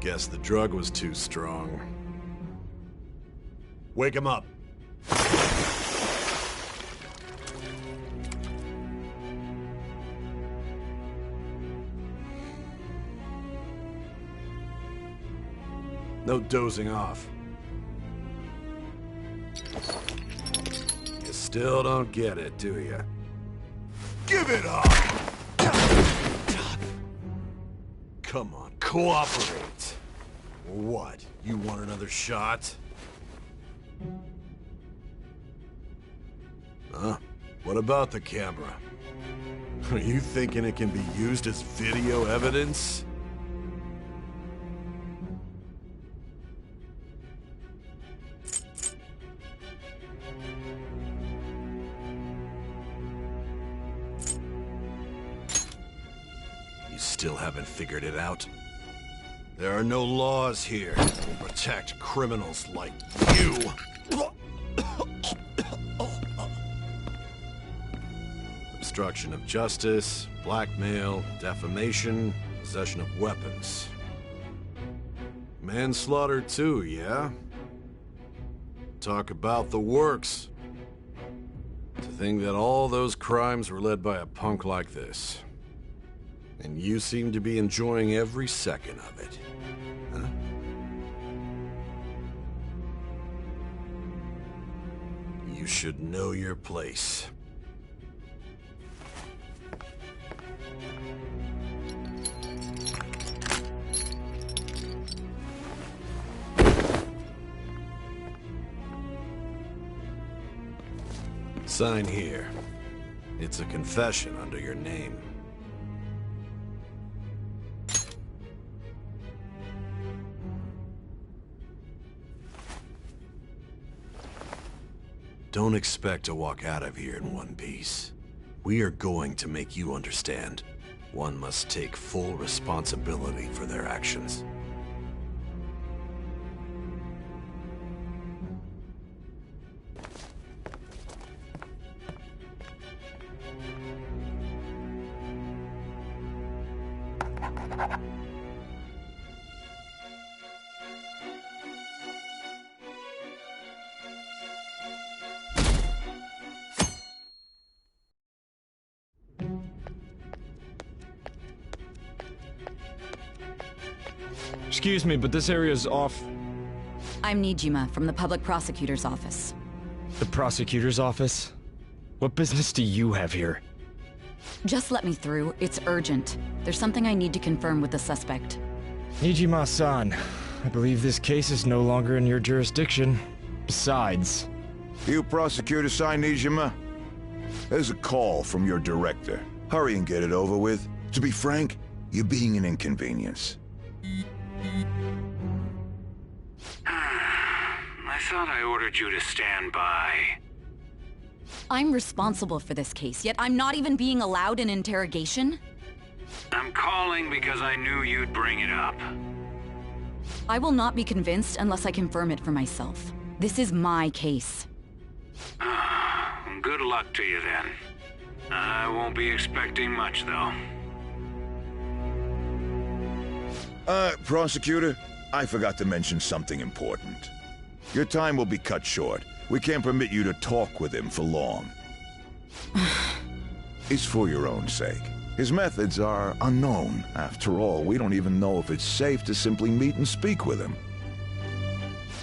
Guess the drug was too strong. Wake him up. No dozing off. You still don't get it, do you? Give it up! Come on, cooperate. What? You want another shot? Huh? What about the camera? Are you thinking it can be used as video evidence? You still haven't figured it out? There are no laws here to protect criminals like you. Obstruction of justice, blackmail, defamation, possession of weapons. Manslaughter too, yeah? Talk about the works. To think that all those crimes were led by a punk like this. And you seem to be enjoying every second of it. Huh? You should know your place. Sign here. It's a confession under your name. Don't expect to walk out of here in one piece. We are going to make you understand. One must take full responsibility for their actions. Excuse me, but this area's off. I'm Nijima from the Public Prosecutor's Office. The Prosecutor's Office? What business do you have here? Just let me through. It's urgent. There's something I need to confirm with the suspect. Nijima-san, I believe this case is no longer in your jurisdiction. Besides... You prosecutor sign Nijima? There's a call from your director. Hurry and get it over with. To be frank, you're being an inconvenience. I thought I ordered you to stand by. I'm responsible for this case, yet I'm not even being allowed an interrogation? I'm calling because I knew you'd bring it up. I will not be convinced unless I confirm it for myself. This is my case. Good luck to you then. I won't be expecting much, though. Prosecutor, I forgot to mention something important. Your time will be cut short. We can't permit you to talk with him for long. It's for your own sake. His methods are unknown. After all, we don't even know if it's safe to simply meet and speak with him.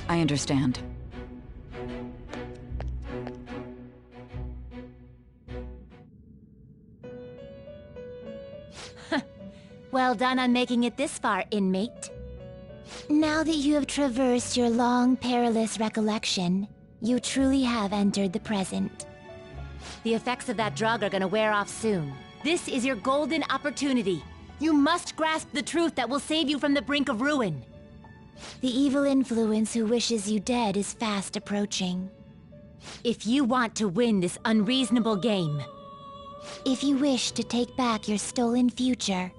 I understand. Well done on making it this far, inmate. Now that you have traversed your long, perilous recollection, you truly have entered the present. The effects of that drug are gonna wear off soon. This is your golden opportunity. You must grasp the truth that will save you from the brink of ruin. The evil influence who wishes you dead is fast approaching. If you want to win this unreasonable game, If you wish to take back your stolen future,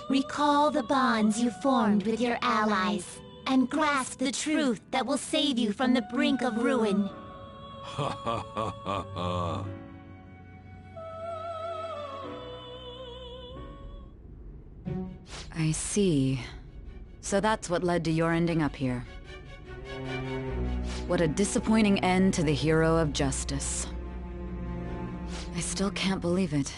recall the bonds you formed with your allies and grasp the truth that will save you from the brink of ruin. Ha ha ha ha ha. I see. So that's what led to your ending up here. What a disappointing end to the hero of justice. I still can't believe it.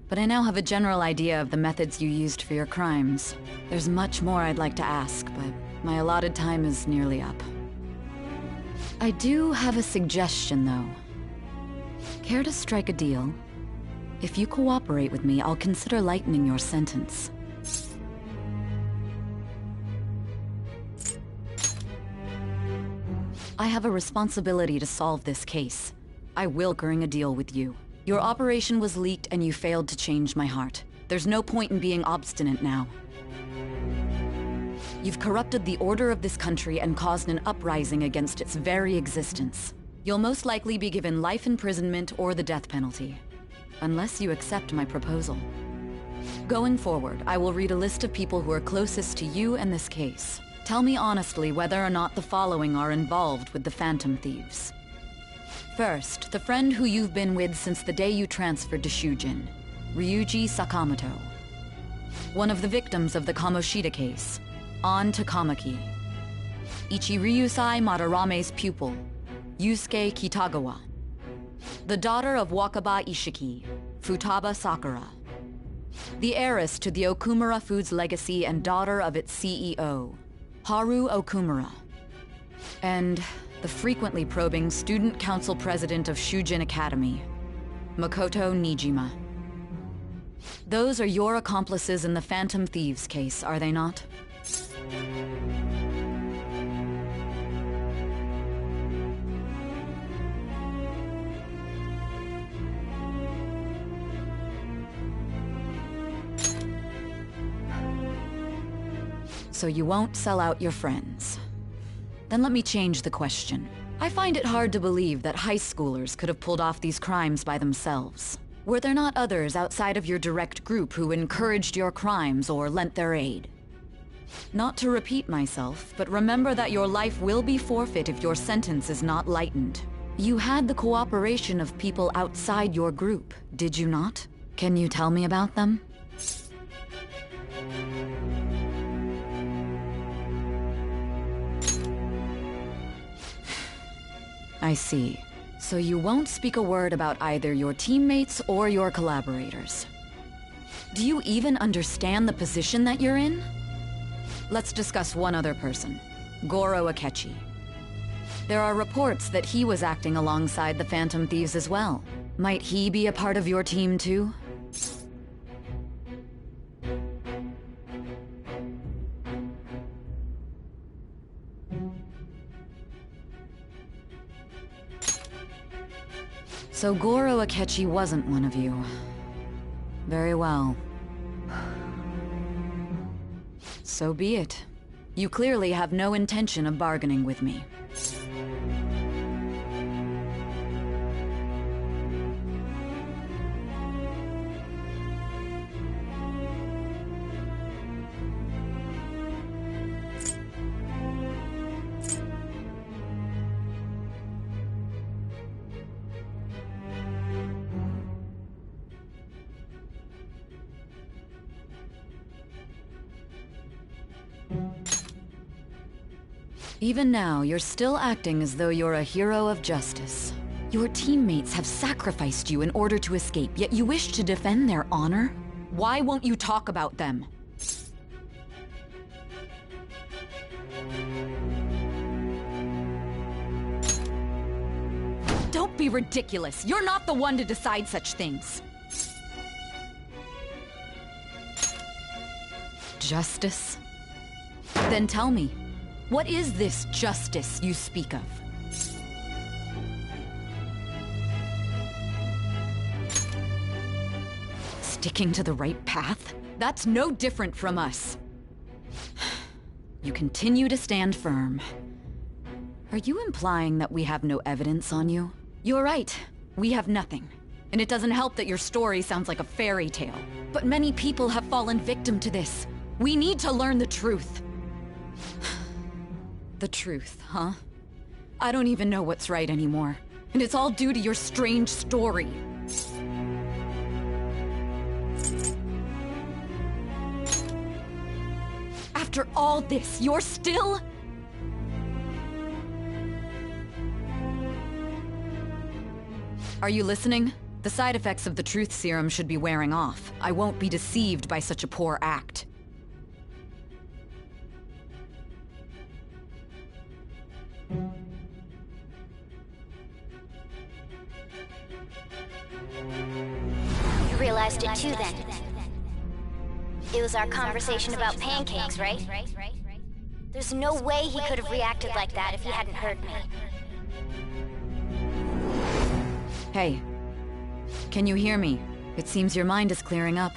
But I now have a general idea of the methods you used for your crimes. There's much more I'd like to ask, but my allotted time is nearly up. I do have a suggestion, though. Care to strike a deal? If you cooperate with me, I'll consider lightening your sentence. I have a responsibility to solve this case. I will ring a deal with you. Your operation was leaked and you failed to change my heart. There's no point in being obstinate now. You've corrupted the order of this country and caused an uprising against its very existence. You'll most likely be given life imprisonment or the death penalty, unless you accept my proposal. Going forward, I will read a list of people who are closest to you and this case. Tell me honestly whether or not the following are involved with the Phantom Thieves. First, the friend who you've been with since the day you transferred to Shujin, Ryuji Sakamoto. One of the victims of the Kamoshida case, An Takamaki. Ichiryusai Madarame's pupil, Yusuke Kitagawa. The daughter of Wakaba Ishiki, Futaba Sakura. The heiress to the Okumura Foods legacy and daughter of its CEO, Haru Okumura. And the frequently probing student council president of Shujin Academy, Makoto Nijima. Those are your accomplices in the Phantom Thieves case, are they not? So you won't sell out your friends. Then let me change the question. I find it hard to believe that high schoolers could have pulled off these crimes by themselves. Were there not others outside of your direct group who encouraged your crimes or lent their aid? Not to repeat myself, but remember that your life will be forfeit if your sentence is not lightened. You had the cooperation of people outside your group, did you not? Can you tell me about them? I see. So you won't speak a word about either your teammates or your collaborators. Do you even understand the position that you're in? Let's discuss one other person, Goro Akechi. There are reports that he was acting alongside the Phantom Thieves as well. Might he be a part of your team too? So Goro Akechi wasn't one of you. Very well. So be it. You clearly have no intention of bargaining with me. Even now, you're still acting as though you're a hero of justice. Your teammates have sacrificed you in order to escape, yet you wish to defend their honor? Why won't you talk about them? Don't be ridiculous. You're not the one to decide such things. Justice? Then tell me. What is this justice you speak of? Sticking to the right path? That's no different from us. you continue to stand firm. Are you implying that we have no evidence on you? You're right. We have nothing. And it doesn't help that your story sounds like a fairy tale. But many people have fallen victim to this. We need to learn the truth. The truth, huh? I don't even know what's right anymore. And it's all due to your strange story. After all this, you're still... Are you listening? The side effects of the truth serum should be wearing off. I won't be deceived by such a poor act. You realized it too, then? It was our conversation about pancakes, right? There's no way he could have reacted like that if he hadn't heard me. Hey, can you hear me? It seems your mind is clearing up.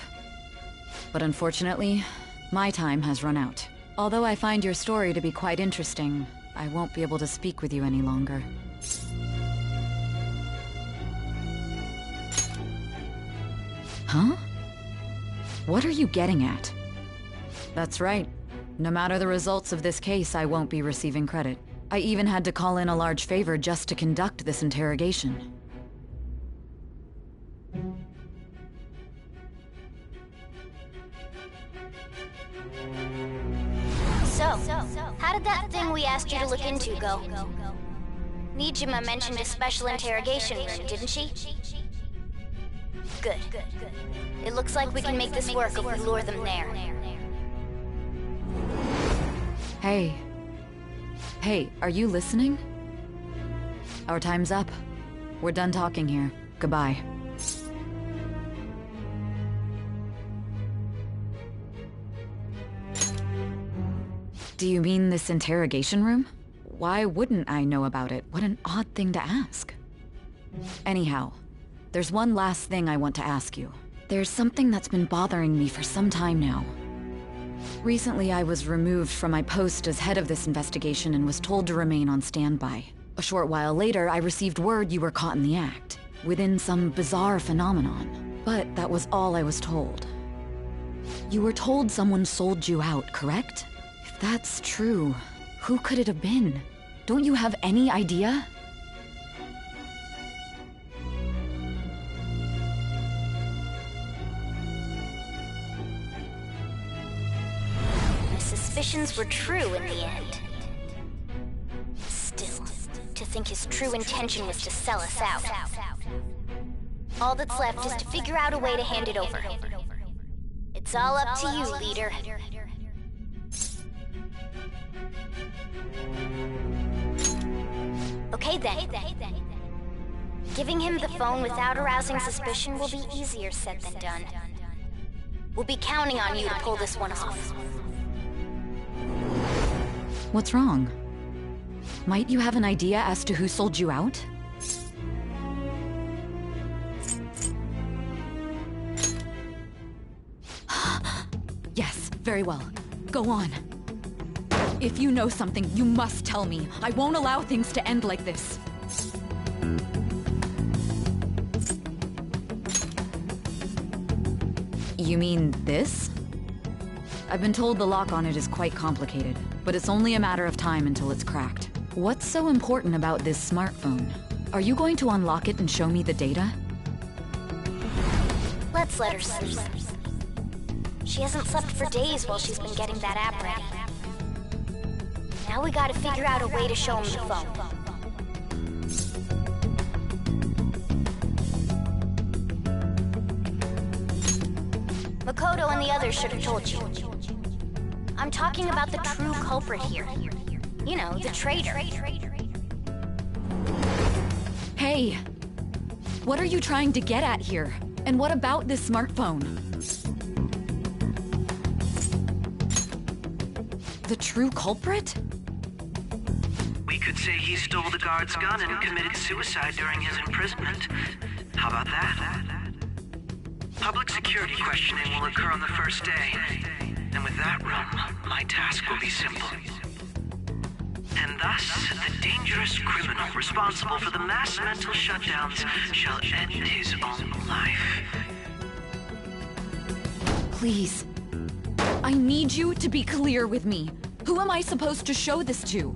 But unfortunately, my time has run out. Although I find your story to be quite interesting, I won't be able to speak with you any longer. Huh? What are you getting at? That's right. No matter the results of this case, I won't be receiving credit. I even had to call in a large favor just to conduct this interrogation. So, how did that thing we asked you to look into go? Nijima mentioned a special interrogation room, didn't she? Good. It looks like we can make this work if we lure them there. Hey. Hey, are you listening? Our time's up. We're done talking here. Goodbye. Do you mean this interrogation room? Why wouldn't I know about it? What an odd thing to ask. Anyhow, there's one last thing I want to ask you. There's something that's been bothering me for some time now. Recently, I was removed from my post as head of this investigation and was told to remain on standby. A short while later, I received word you were caught in the act, within some bizarre phenomenon. But that was all I was told. You were told someone sold you out, correct? If that's true, who could it have been? Don't you have any idea? My suspicions were true in the end. Still, to think his true intention was to sell us out. All that's left is to figure out a way to hand it over. It's all up to you, leader. Okay then. Giving him the phone without arousing suspicion will be easier said than done. We'll be counting on you to pull this one off. What's wrong? Might you have an idea as to who sold you out? Yes, very well. Go on. If you know something, you must tell me. I won't allow things to end like this. You mean this? I've been told the lock on it is quite complicated, but it's only a matter of time until it's cracked. What's so important about this smartphone? Are you going to unlock it and show me the data? Let's let her sleep. She hasn't slept for days while she's been getting that app ready. Now we gotta figure out a way to show him the phone. Makoto and the others should have told you. I'm talking about the true culprit here. You know, the traitor. Hey! What are you trying to get at here? And what about this smartphone? The true culprit? We could say he stole the guard's gun and committed suicide during his imprisonment. How about that? Public security questioning will occur on the first day. And with that room, my task will be simple. And thus, the dangerous criminal responsible for the mass mental shutdowns shall end his own life. Please. I need you to be clear with me. Who am I supposed to show this to?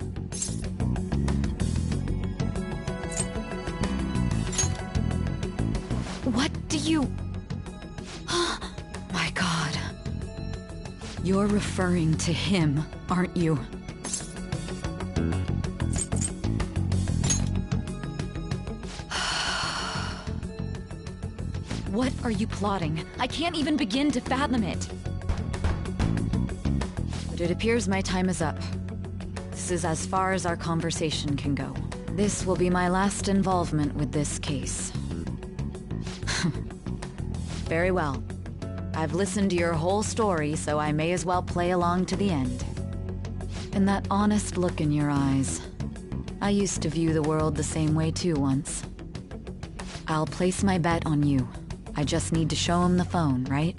What do you... My God. You're referring to him, aren't you? What are you plotting? I can't even begin to fathom it. But it appears my time is up. This is as far as our conversation can go. This will be my last involvement with this case. Very well. I've listened to your whole story, so I may as well play along to the end. And that honest look in your eyes. I used to view the world the same way too once. I'll place my bet on you. I just need to show him the phone, right?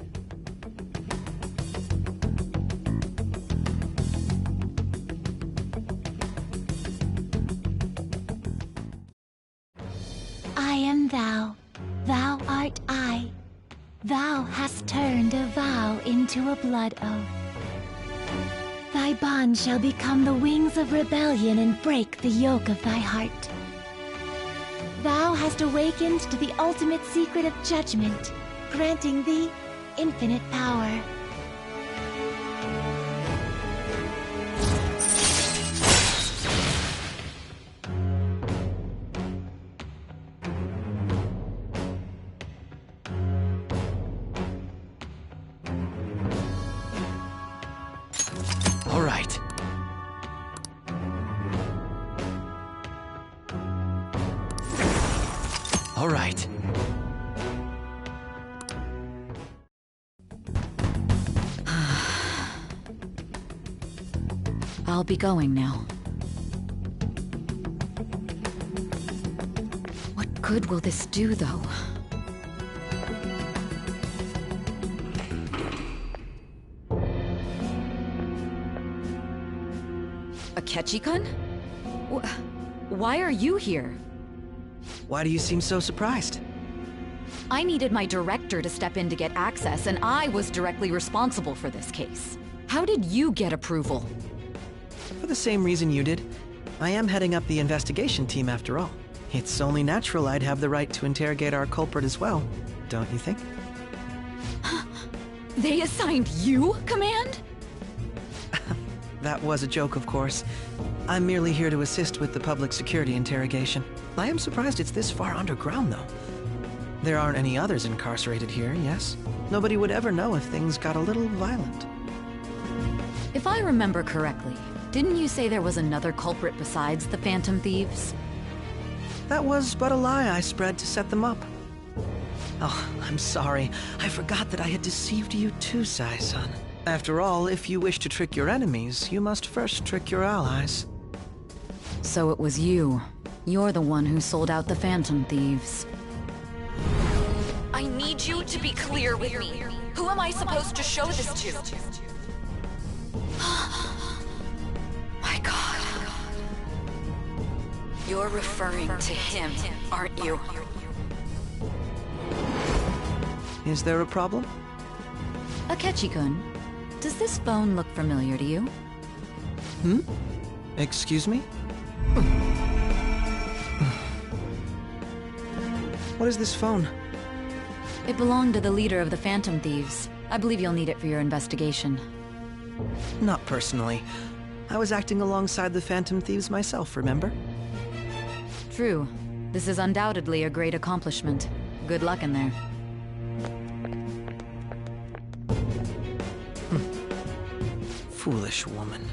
I am thou, thou art I. Thou hast turned a vow into a blood oath. Thy bond shall become the wings of rebellion and break the yoke of thy heart. Thou hast awakened to the ultimate secret of judgment, granting thee infinite power. All right. All right. I'll be going now. What good will this do, though? Akechi-kun? Why are you here? Why do you seem so surprised? I needed my director to step in to get access, and I was directly responsible for this case. How did you get approval? For the same reason you did. I am heading up the investigation team after all. It's only natural I'd have the right to interrogate our culprit as well, don't you think? They assigned you command? That was a joke, of course. I'm merely here to assist with the public security interrogation. I am surprised it's this far underground, though. There aren't any others incarcerated here, yes? Nobody would ever know if things got a little violent. If I remember correctly, didn't you say there was another culprit besides the Phantom Thieves? That was but a lie I spread to set them up. Oh, I'm sorry. I forgot that I had deceived you too, Sai-san. After all, if you wish to trick your enemies, you must first trick your allies. So it was you. You're the one who sold out the Phantom Thieves. I need you to be clear with me. Who am I supposed to show this to? My God. You're referring to him, aren't you? Is there a problem? Akechi-kun, does this phone look familiar to you? Hmm? Excuse me? What is this phone? It belonged to the leader of the Phantom Thieves. I believe you'll need it for your investigation. Not personally. I was acting alongside the Phantom Thieves myself, remember? True. This is undoubtedly a great accomplishment. Good luck in there. Foolish woman.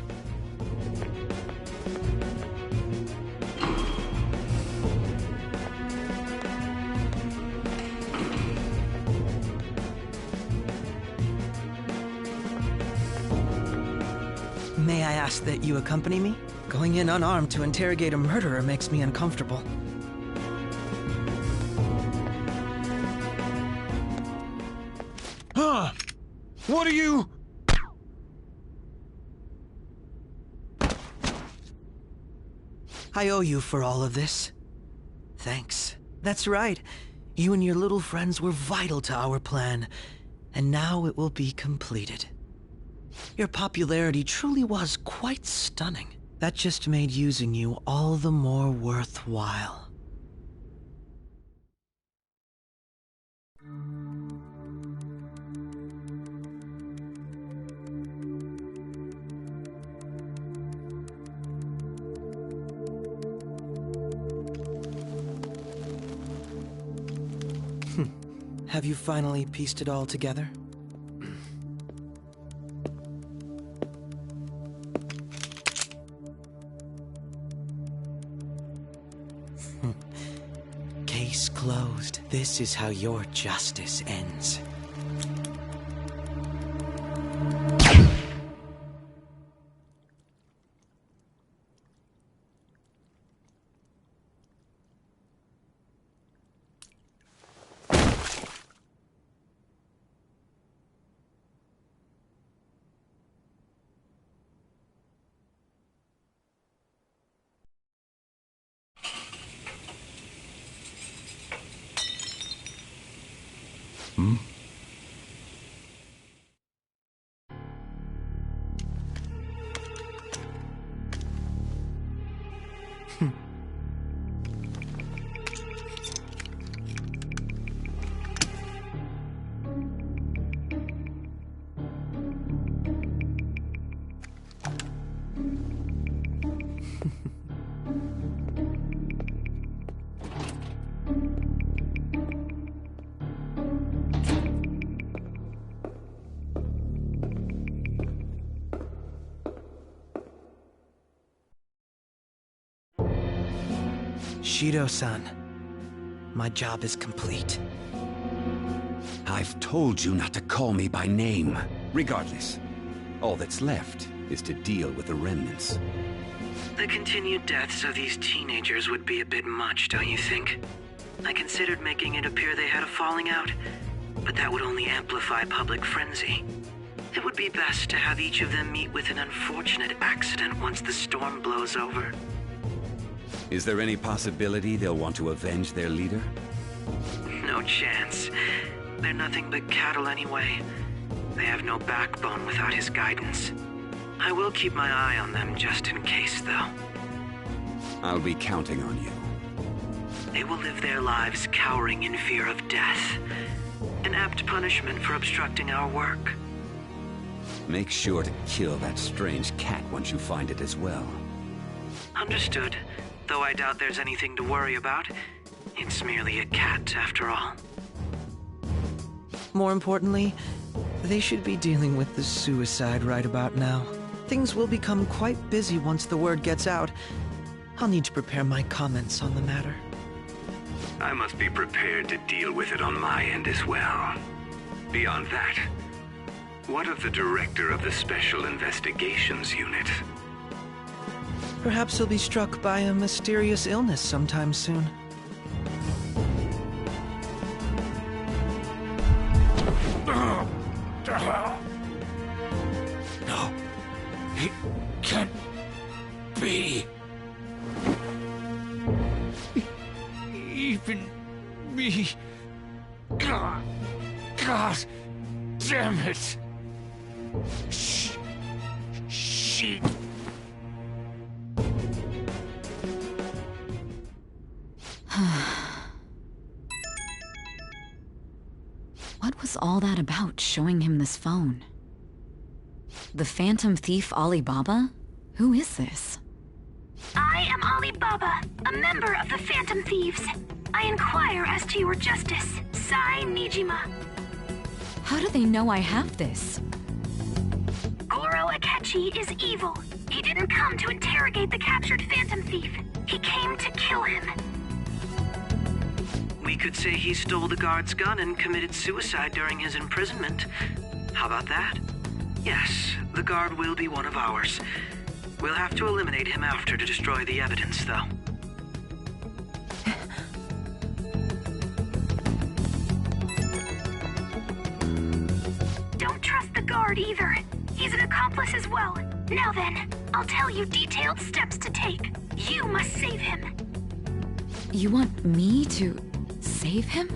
May I ask that you accompany me? Going in unarmed to interrogate a murderer makes me uncomfortable. Huh? What are you... I owe you for all of this. Thanks. That's right. You and your little friends were vital to our plan, and now it will be completed. Your popularity truly was quite stunning. That just made using you all the more worthwhile. Have you finally pieced it all together? Case closed. This is how your justice ends. Shido-san, my job is complete. I've told you not to call me by name. Regardless, all that's left is to deal with the remnants. The continued deaths of these teenagers would be a bit much, don't you think? I considered making it appear they had a falling out, but that would only amplify public frenzy. It would be best to have each of them meet with an unfortunate accident once the storm blows over. Is there any possibility they'll want to avenge their leader? No chance. They're nothing but cattle anyway. They have no backbone without his guidance. I will keep my eye on them just in case, though. I'll be counting on you. They will live their lives cowering in fear of death. An apt punishment for obstructing our work. Make sure to kill that strange cat once you find it as well. Understood. Though I doubt there's anything to worry about. It's merely a cat, after all. More importantly, they should be dealing with the suicide right about now. Things will become quite busy once the word gets out. I'll need to prepare my comments on the matter. I must be prepared to deal with it on my end as well. Beyond that, what of the director of the Special Investigations Unit? Perhaps he'll be struck by a mysterious illness sometime soon. No, it can't be. Even me. God damn it. She. What was all that about, showing him this phone? The Phantom Thief Alibaba? Who is this? I am Alibaba, a member of the Phantom Thieves. I inquire as to your justice, Sai Nijima. How do they know I have this? Goro Akechi is evil. He didn't come to interrogate the captured Phantom Thief. He came to kill him. We could say he stole the guard's gun and committed suicide during his imprisonment. How about that? Yes, the guard will be one of ours. We'll have to eliminate him after to destroy the evidence, though. Don't trust the guard either. He's an accomplice as well. Now then, I'll tell you detailed steps to take. You must save him. You want me to save him?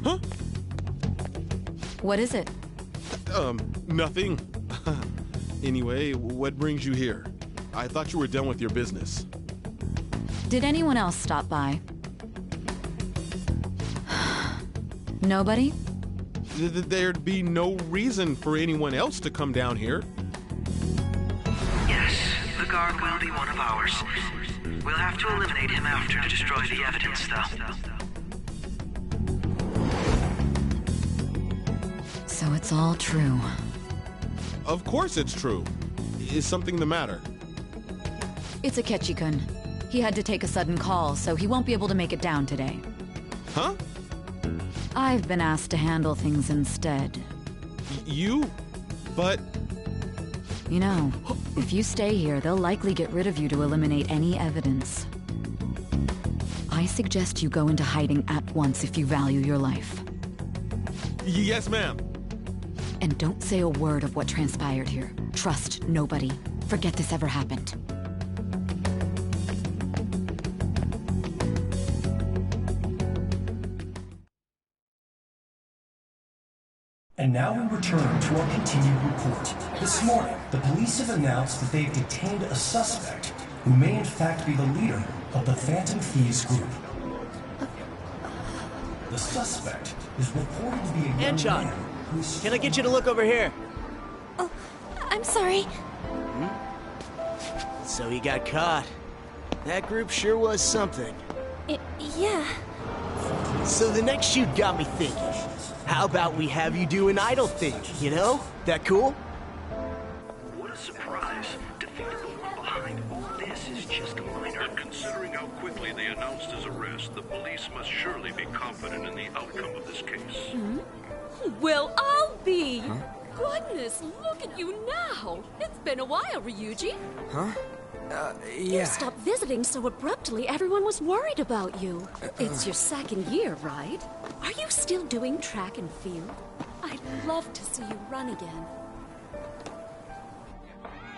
Huh? What is it? Nothing. Anyway, what brings you here? I thought you were done with your business. Did anyone else stop by? Nobody? There'd be no reason for anyone else to come down here. Yes, the guard will be one of ours. We'll have to eliminate him after to destroy the evidence, though. So it's all true. Of course it's true. Is something the matter? It's Akechi-kun. He had to take a sudden call, so he won't be able to make it down today. Huh? I've been asked to handle things instead. You? But... You know, if you stay here, they'll likely get rid of you to eliminate any evidence. I suggest you go into hiding at once if you value your life. Yes, ma'am. And don't say a word of what transpired here. Trust nobody. Forget this ever happened. And now we return to our continued report. This morning, the police have announced that they've detained a suspect who may in fact be the leader of the Phantom Thieves group. The suspect is reported to be a young man who's... Can I get you to look over here? Oh, I'm sorry. So he got caught. That group sure was something. Yeah. So the next shoot got me thinking. How about we have you do an idol thing, you know? That cool? What a surprise. To think that the one behind all this is just a minor. But considering how quickly they announced his arrest, the police must surely be confident in the outcome of this case. Well, I'll be. Goodness, look at you now. It's been a while, Ryuji. Huh? You stopped visiting so abruptly, everyone was worried about you. It's your second year, right? Are you still doing track and field? I'd love to see you run again.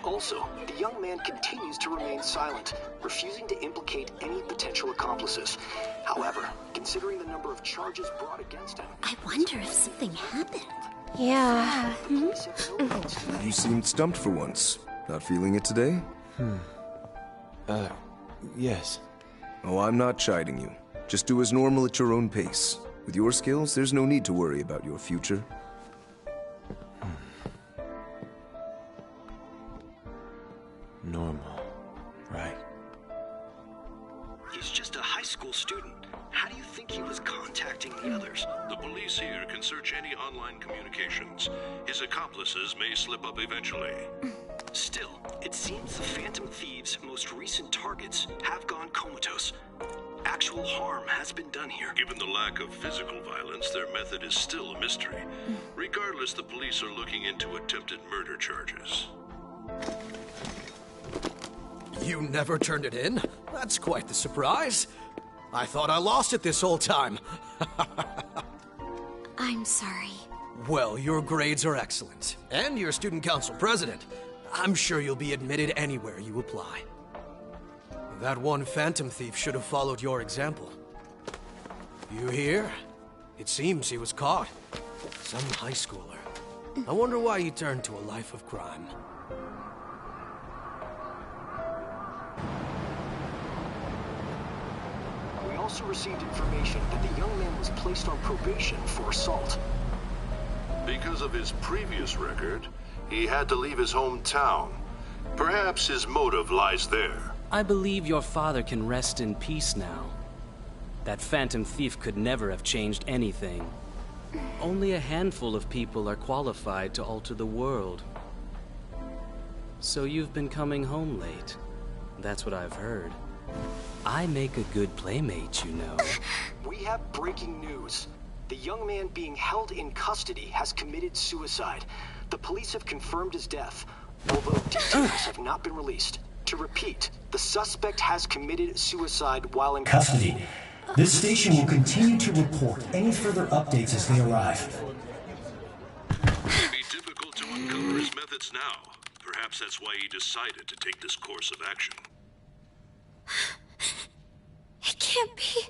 Also, the young man continues to remain silent, refusing to implicate any potential accomplices. However, considering the number of charges brought against him... I wonder if something happened. Yeah. You seemed stumped for once. Not feeling it today? Yes. Oh, I'm not chiding you. Just do as normal at your own pace. With your skills, there's no need to worry about your future. Normal. Right. He's just a high school student. How do you think he was contacting the others? The police here can search any online communications. His accomplices may slip up eventually. Still, it seems the Phantom Thieves' most recent targets have gone comatose. Actual harm has been done here. Given the lack of physical violence, their method is still a mystery. Regardless, the police are looking into attempted murder charges. You never turned it in? That's quite the surprise. I thought I lost it this whole time. I'm sorry. Well, your grades are excellent. And you're student council president. I'm sure you'll be admitted anywhere you apply. That one Phantom Thief should have followed your example. You hear? It seems he was caught. Some high schooler. I wonder why he turned to a life of crime. We also received information that the young man was placed on probation for assault. Because of his previous record, he had to leave his hometown. Perhaps his motive lies there. I believe your father can rest in peace now. That Phantom Thief could never have changed anything. Only a handful of people are qualified to alter the world. So you've been coming home late. That's what I've heard. I make a good playmate, you know. We have breaking news. The young man being held in custody has committed suicide. The police have confirmed his death, although details have not been released. To repeat, the suspect has committed suicide while in custody. This station will continue to report any further updates as they arrive. It'd be difficult to uncover his methods now. Perhaps that's why he decided to take this course of action. It can't be.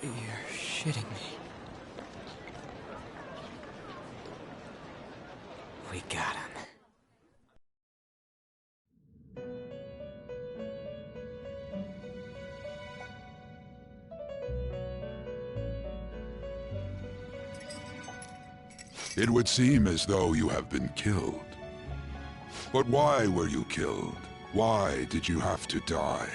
You're shitting me. We got him. It would seem as though you have been killed. But why were you killed? Why did you have to die?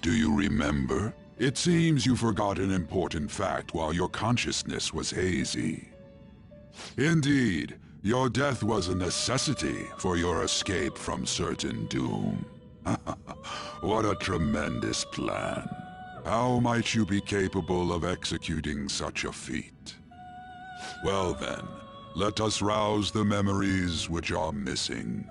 Do you remember? It seems you forgot an important fact while your consciousness was hazy. Indeed, your death was a necessity for your escape from certain doom. What a tremendous plan. How might you be capable of executing such a feat? Well then, let us rouse the memories which are missing.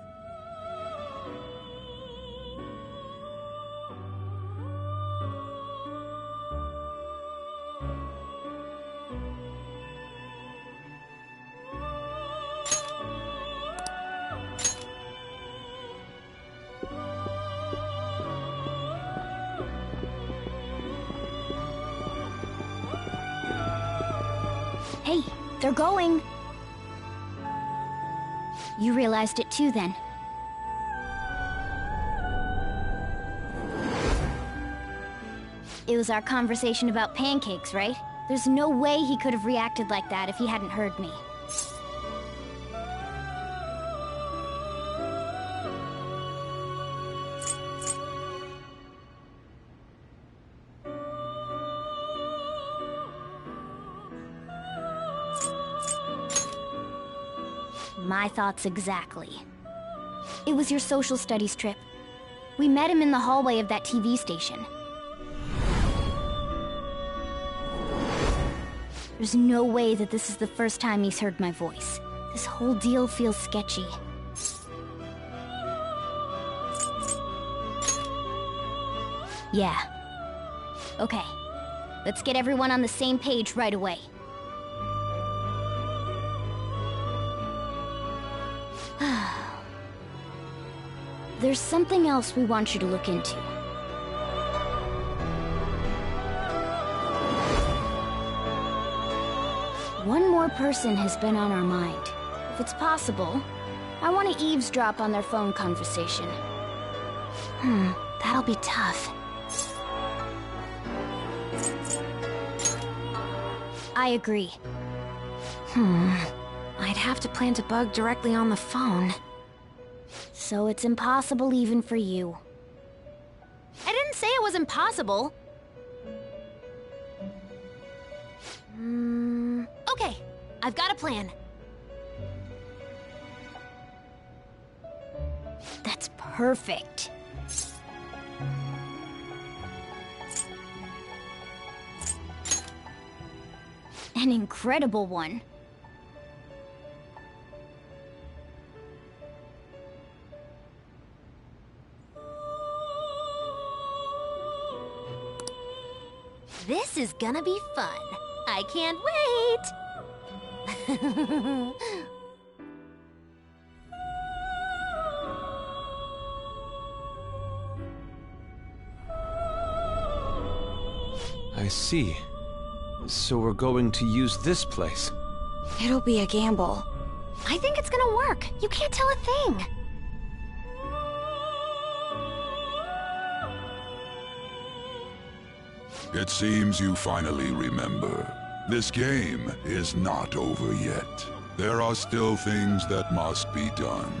Hey, they're going. You realized it too, then. It was our conversation about pancakes, right? There's no way he could have reacted like that if he hadn't heard me. My thoughts exactly. It was your social studies trip. We met him in the hallway of that TV station. There's no way that this is the first time he's heard my voice. This whole deal feels sketchy. Yeah. Okay. Let's get everyone on the same page right away. There's something else we want you to look into. One more person has been on our mind. If it's possible, I want to eavesdrop on their phone conversation. That'll be tough. I agree. I'd have to plant a bug directly on the phone. So it's impossible even for you. I didn't say it was impossible. Okay, I've got a plan. That's perfect. An incredible one. This is gonna be fun. I can't wait! I see. So we're going to use this place. It'll be a gamble. I think it's gonna work. You can't tell a thing. It seems you finally remember. This game is not over yet. There are still things that must be done.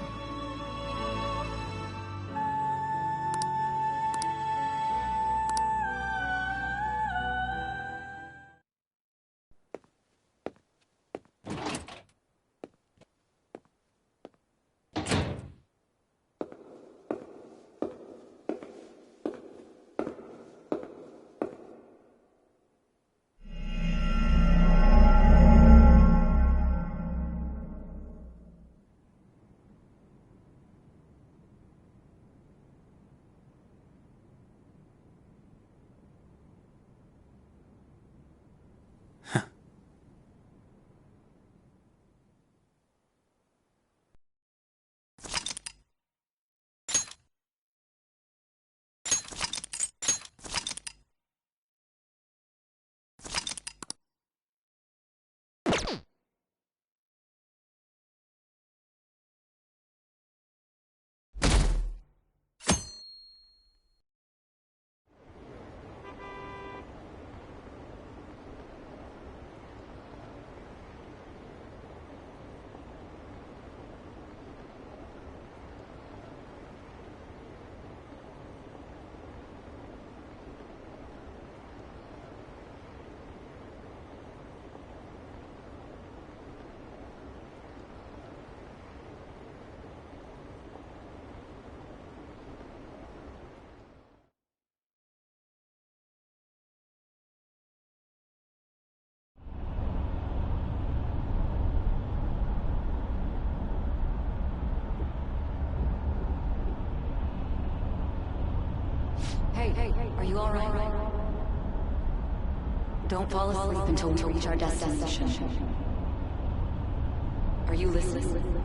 are you alright? Don't fall asleep until we reach our destination. Are you listening?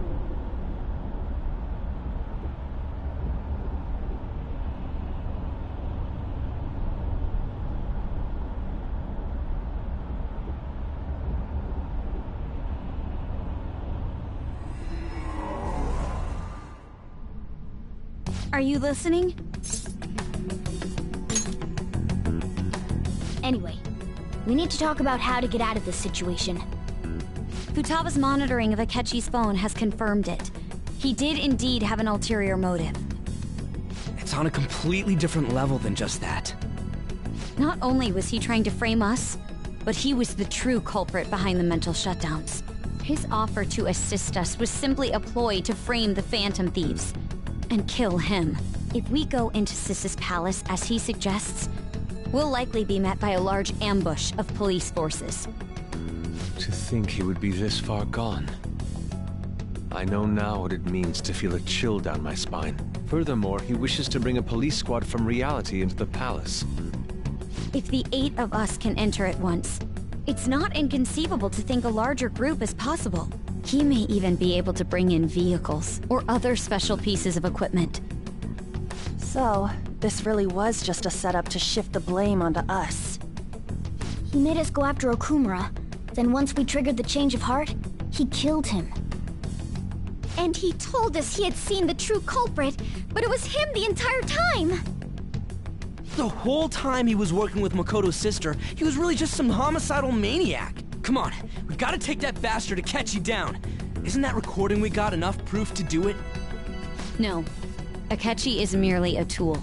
Are you listening? Anyway, we need to talk about how to get out of this situation. Futaba's monitoring of Akechi's phone has confirmed it. He did indeed have an ulterior motive. It's on a completely different level than just that. Not only was he trying to frame us, but he was the true culprit behind the mental shutdowns. His offer to assist us was simply a ploy to frame the Phantom Thieves and kill him. If we go into Sis's palace as he suggests, we'll likely be met by a large ambush of police forces. To think he would be this far gone. I know now what it means to feel a chill down my spine. Furthermore, he wishes to bring a police squad from reality into the palace. If the 8 of us can enter at once, it's not inconceivable to think a larger group is possible. He may even be able to bring in vehicles or other special pieces of equipment. So, this really was just a setup to shift the blame onto us. He made us go after Okumura, then once we triggered the change of heart, he killed him. And he told us he had seen the true culprit, but it was him the entire time! The whole time he was working with Makoto's sister, he was really just some homicidal maniac. Come on, we gotta take that bastard Akechi down. Isn't that recording we got enough proof to do it? No. Akechi is merely a tool.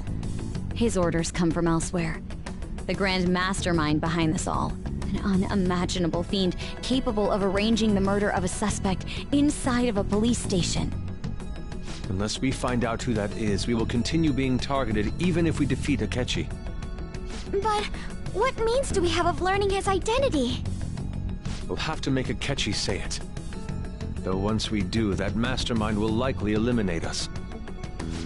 His orders come from elsewhere. The grand mastermind behind this all. An unimaginable fiend capable of arranging the murder of a suspect inside of a police station. Unless we find out who that is, we will continue being targeted even if we defeat Akechi. But what means do we have of learning his identity? We'll have to make Akechi say it. Though once we do, that mastermind will likely eliminate us.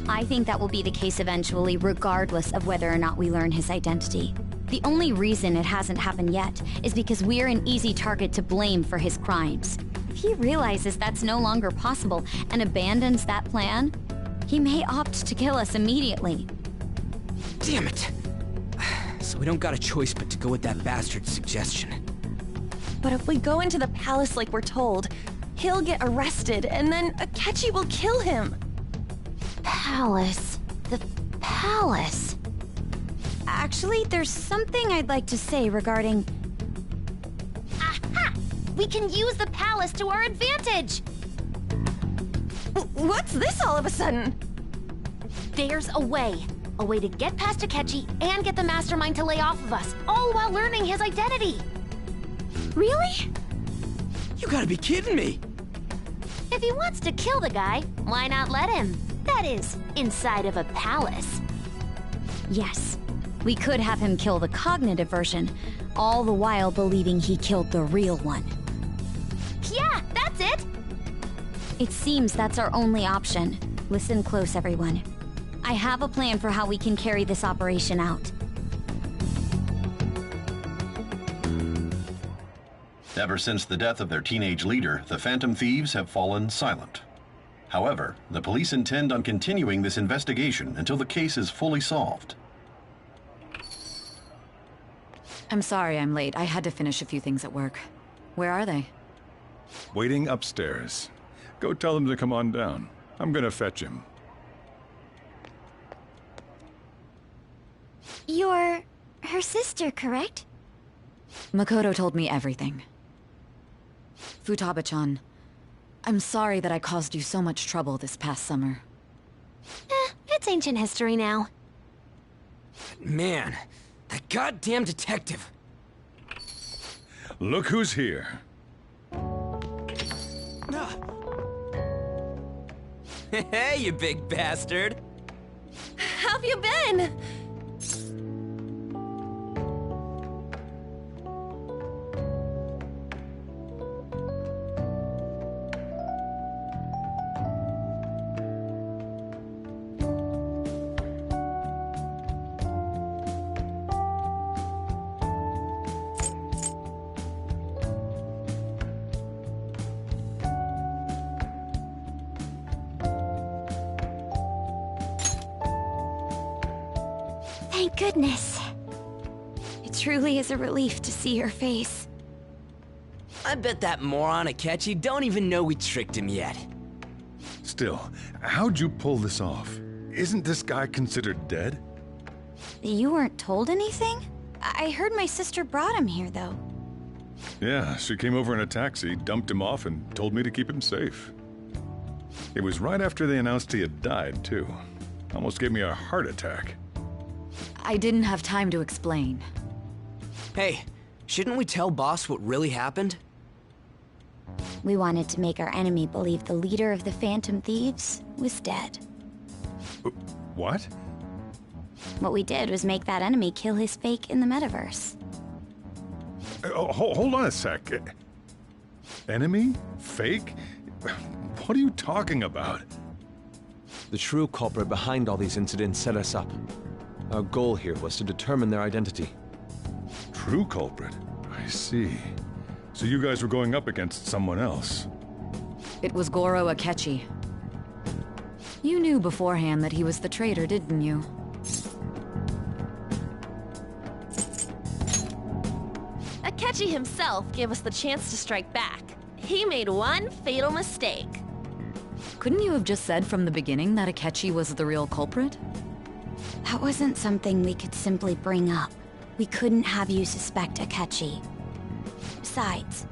I think that will be the case eventually, regardless of whether or not we learn his identity. The only reason it hasn't happened yet is because we're an easy target to blame for his crimes. If he realizes that's no longer possible and abandons that plan, he may opt to kill us immediately. Damn it! So we don't got a choice but to go with that bastard's suggestion. But if we go into the palace like we're told, he'll get arrested and then Akechi will kill him. Palace. The palace. Actually, there's something I'd like to say regarding... Aha! We can use the palace to our advantage! What's this all of a sudden? There's a way. A way to get past Akechi and get the mastermind to lay off of us, all while learning his identity. Really? You gotta be kidding me! If he wants to kill the guy, why not let him? That is, inside of a palace. Yes, we could have him kill the cognitive version, all the while believing he killed the real one. Yeah, that's it! It seems that's our only option. Listen close, everyone. I have a plan for how we can carry this operation out. Ever since the death of their teenage leader, the Phantom Thieves have fallen silent. However, the police intend on continuing this investigation until the case is fully solved. I'm sorry I'm late. I had to finish a few things at work. Where are they? Waiting upstairs. Go tell them to come on down. I'm gonna fetch him. You're her sister, correct? Makoto told me everything. Futaba-chan, I'm sorry that I caused you so much trouble this past summer. It's ancient history now. Man, that goddamn detective. Look who's here. Hey, you big bastard. How have you been? Thank goodness. It truly is a relief to see your face. I bet that moron Akechi don't even know we tricked him yet. Still, how'd you pull this off? Isn't this guy considered dead? You weren't told anything? I heard my sister brought him here, though. Yeah, she came over in a taxi, dumped him off, and told me to keep him safe. It was right after they announced he had died, too. Almost gave me a heart attack. I didn't have time to explain. Hey, shouldn't we tell Boss what really happened? We wanted to make our enemy believe the leader of the Phantom Thieves was dead. What? What we did was make that enemy kill his fake in the metaverse. Hold on a sec. Enemy? Fake? What are you talking about? The true culprit behind all these incidents set us up. Our goal here was to determine their identity. True culprit? I see. So you guys were going up against someone else? It was Goro Akechi. You knew beforehand that he was the traitor, didn't you? Akechi himself gave us the chance to strike back. He made one fatal mistake. Couldn't you have just said from the beginning that Akechi was the real culprit? That wasn't something we could simply bring up. We couldn't have you suspect Akechi. Besides,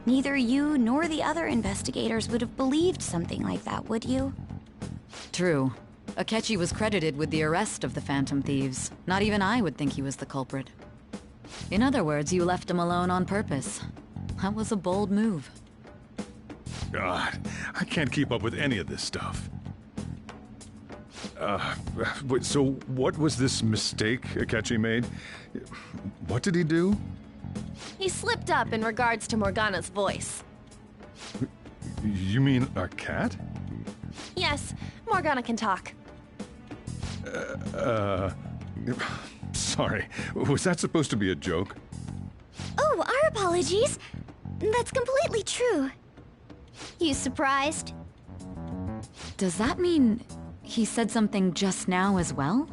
neither you nor the other investigators would have believed something like that, would you? True. Akechi was credited with the arrest of the Phantom Thieves. Not even I would think he was the culprit. In other words, you left him alone on purpose. That was a bold move. God, I can't keep up with any of this stuff. So what was this mistake Akechi made? What did he do? He slipped up in regards to Morgana's voice. You mean a cat? Yes, Morgana can talk. Sorry, was that supposed to be a joke? Oh, our apologies. That's completely true. You surprised? Does that mean he said something just now as well?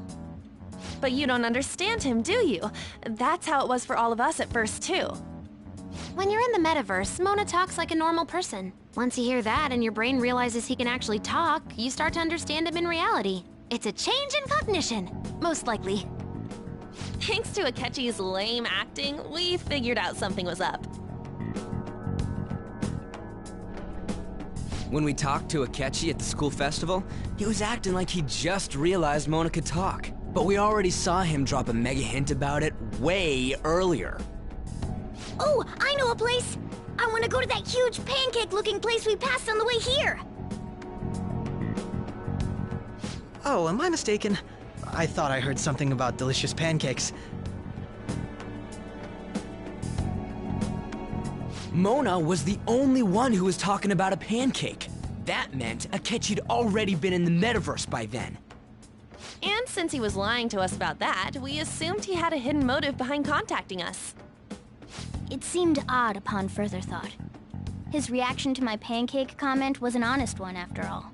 But you don't understand him, do you? That's how it was for all of us at first, too. When you're in the metaverse, Mona talks like a normal person. Once you hear that and your brain realizes he can actually talk, you start to understand him in reality. It's a change in cognition, most likely. Thanks to Akechi's lame acting, we figured out something was up. When we talked to Akechi at the school festival, he was acting like he just realized Mona could talk. But we already saw him drop a mega hint about it way earlier. Oh, I know a place! I want to go to that huge pancake-looking place we passed on the way here! Oh, am I mistaken? I thought I heard something about delicious pancakes. Mona was the only one who was talking about a pancake. That meant Akechi'd already been in the metaverse by then. And since he was lying to us about that, we assumed he had a hidden motive behind contacting us. It seemed odd upon further thought. His reaction to my pancake comment was an honest one, after all.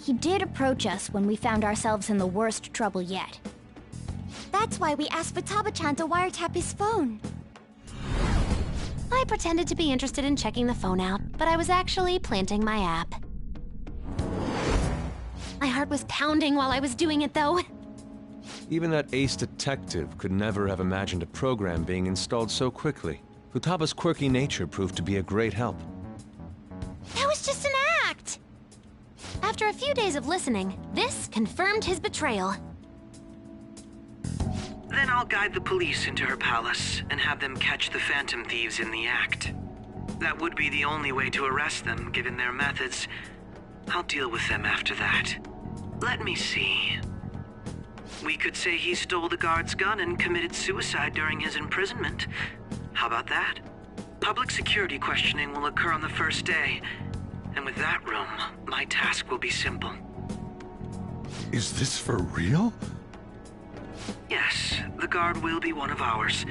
He did approach us when we found ourselves in the worst trouble yet. That's why we asked Futaba-chan to wiretap his phone. I pretended to be interested in checking the phone out, but I was actually planting my app. My heart was pounding while I was doing it, though. Even that ace detective could never have imagined a program being installed so quickly. Futaba's quirky nature proved to be a great help. That was just an act! After a few days of listening, this confirmed his betrayal. Then I'll guide the police into her palace and have them catch the Phantom Thieves in the act. That would be the only way to arrest them, given their methods. I'll deal with them after that. Let me see. We could say he stole the guard's gun and committed suicide during his imprisonment. How about that? Public security questioning will occur on the first day. And with that room, my task will be simple. Is this for real? Yes, the guard will be one of ours.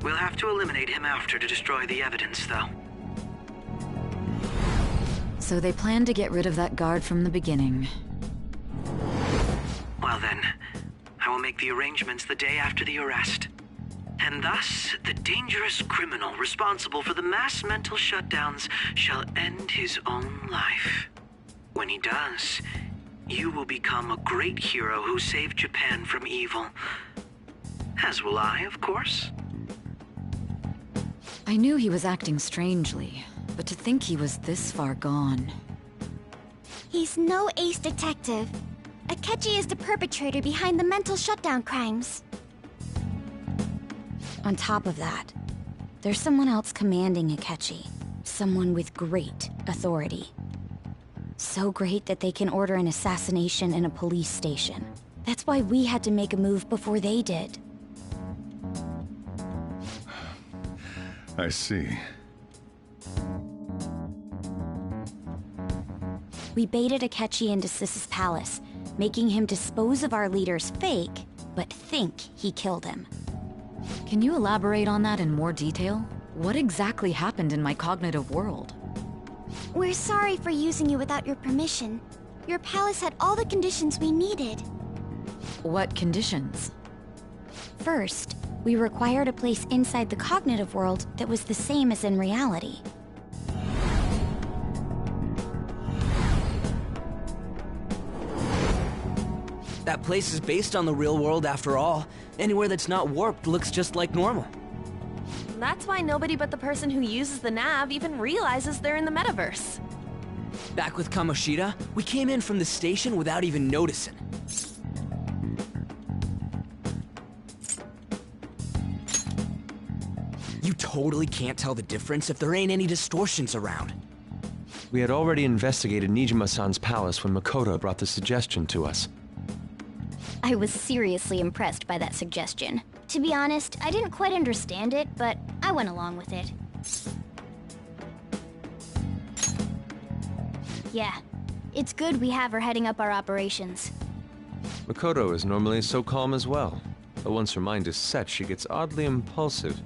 We'll have to eliminate him after to destroy the evidence, though. So they planned to get rid of that guard from the beginning. Well then, I will make the arrangements the day after the arrest. And thus, the dangerous criminal responsible for the mass mental shutdowns shall end his own life. When he does, you will become a great hero who saved Japan from evil. As will I, of course. I knew he was acting strangely, but to think he was this far gone. He's no ace detective. Akechi is the perpetrator behind the mental shutdown crimes. On top of that, there's someone else commanding Akechi. Someone with great authority. So great that they can order an assassination in a police station. That's why we had to make a move before they did. I see. We baited Akechi into Sis's palace, making him dispose of our leader's fake, but think he killed him. Can you elaborate on that in more detail? What exactly happened in my cognitive world? We're sorry for using you without your permission. Your palace had all the conditions we needed. What conditions? First, we required a place inside the cognitive world that was the same as in reality. That place is based on the real world after all. Anywhere that's not warped looks just like normal. That's why nobody but the person who uses the nav even realizes they're in the metaverse. Back with Kamoshida, we came in from the station without even noticing. You totally can't tell the difference if there ain't any distortions around. We had already investigated Nijima-san's palace when Makoto brought the suggestion to us. I was seriously impressed by that suggestion. To be honest, I didn't quite understand it, but I went along with it. Yeah, it's good we have her heading up our operations. Makoto is normally so calm as well, but once her mind is set, she gets oddly impulsive.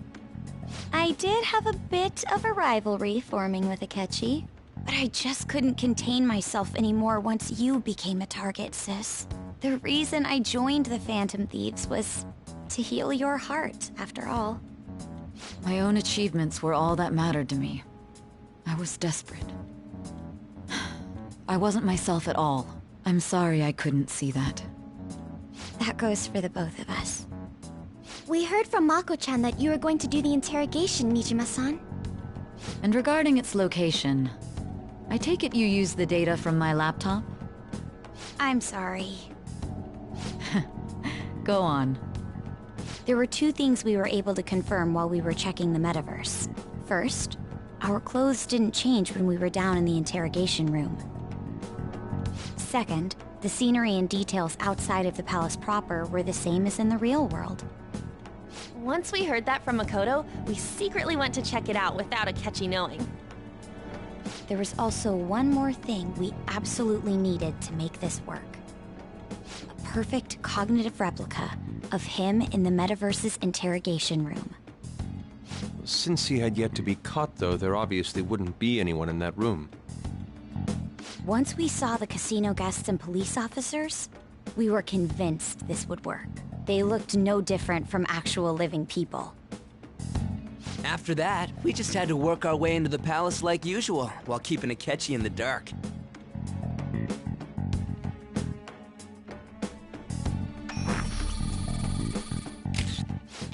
I did have a bit of a rivalry forming with Akechi, but I just couldn't contain myself anymore once you became a target, sis. The reason I joined the Phantom Thieves was to heal your heart, after all. My own achievements were all that mattered to me. I was desperate. I wasn't myself at all. I'm sorry I couldn't see that. That goes for the both of us. We heard from Mako-chan that you were going to do the interrogation, Nijima-san. And regarding its location, I take it you used the data from my laptop? I'm sorry. Go on. There were two things we were able to confirm while we were checking the metaverse. First, our clothes didn't change when we were down in the interrogation room. Second, the scenery and details outside of the palace proper were the same as in the real world. Once we heard that from Makoto, we secretly went to check it out without Akechi knowing. There was also one more thing we absolutely needed to make this work. A perfect cognitive replica of him in the metaverse's interrogation room. Since he had yet to be caught, though, there obviously wouldn't be anyone in that room. Once we saw the casino guests and police officers, we were convinced this would work. They looked no different from actual living people. After that, we just had to work our way into the palace like usual, while keeping Akechi in the dark.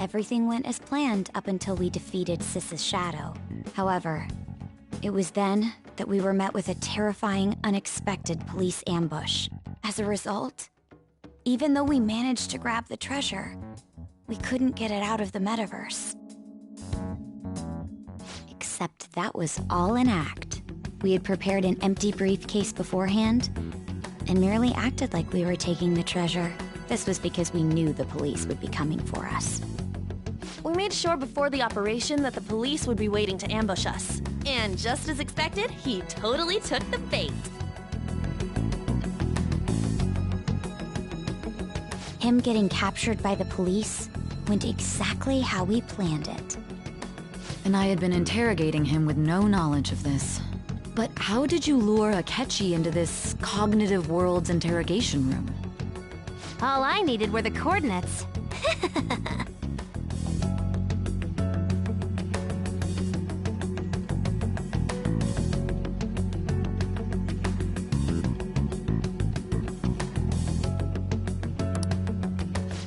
Everything went as planned up until we defeated Sis's shadow. However, it was then that we were met with a terrifying, unexpected police ambush. As a result, even though we managed to grab the treasure, we couldn't get it out of the metaverse. Except that was all an act. We had prepared an empty briefcase beforehand, and merely acted like we were taking the treasure. This was because we knew the police would be coming for us. We made sure before the operation that the police would be waiting to ambush us. And just as expected, he totally took the bait. him getting captured by the police went exactly how we planned it. And I had been interrogating him with no knowledge of this. But how did you lure Akechi into this cognitive world's interrogation room? All I needed were the coordinates.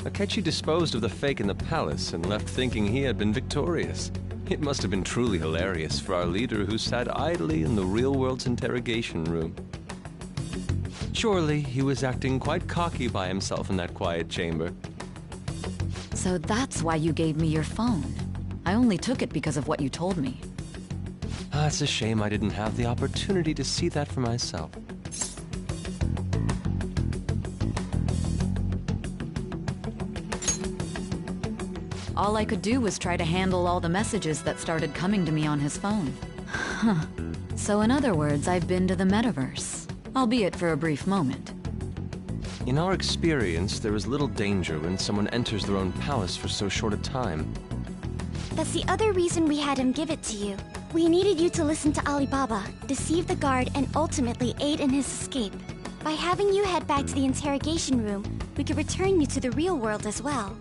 Akechi disposed of the fake in the palace and left thinking he had been victorious. It must have been truly hilarious for our leader who sat idly in the real world's interrogation room. Surely he was acting quite cocky by himself in that quiet chamber. So that's why you gave me your phone. I only took it because of what you told me. It's a shame I didn't have the opportunity to see that for myself. All I could do was try to handle all the messages that started coming to me on his phone. Huh. So in other words, I've been to the metaverse, albeit for a brief moment. In our experience, there is little danger when someone enters their own palace for so short a time. That's the other reason we had him give it to you. We needed you to listen to Alibaba, deceive the guard, and ultimately aid in his escape. By having you head back to the interrogation room, we could return you to the real world as well.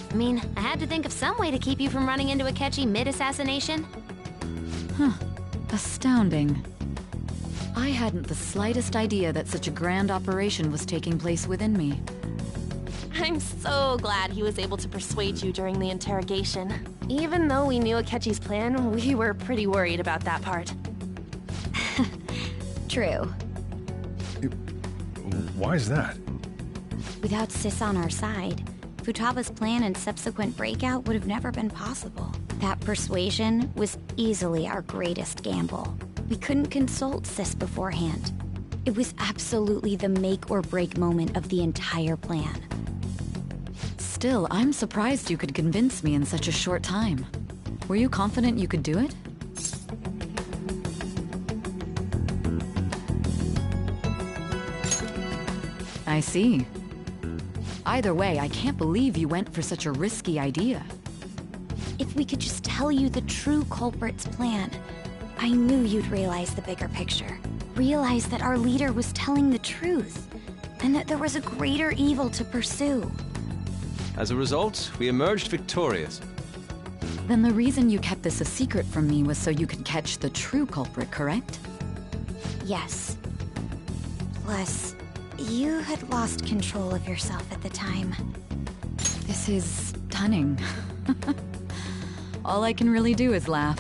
I mean, I had to think of some way to keep you from running into Akechi mid-assassination. Huh. Astounding. I hadn't the slightest idea that such a grand operation was taking place within me. I'm so glad he was able to persuade you during the interrogation. Even though we knew Akechi's plan, we were pretty worried about that part. True. Why is that? Without Sis on our side, Futaba's plan and subsequent breakout would have never been possible. That persuasion was easily our greatest gamble. We couldn't consult Sis beforehand. It was absolutely the make or break moment of the entire plan. Still, I'm surprised you could convince me in such a short time. Were you confident you could do it? I see. Either way, I can't believe you went for such a risky idea. If we could just tell you the true culprit's plan, I knew you'd realize the bigger picture. Realize that our leader was telling the truth, and that there was a greater evil to pursue. As a result, we emerged victorious. Then the reason you kept this a secret from me was so you could catch the true culprit, correct? Yes. Plus, you had lost control of yourself at the time. This is stunning. All I can really do is laugh.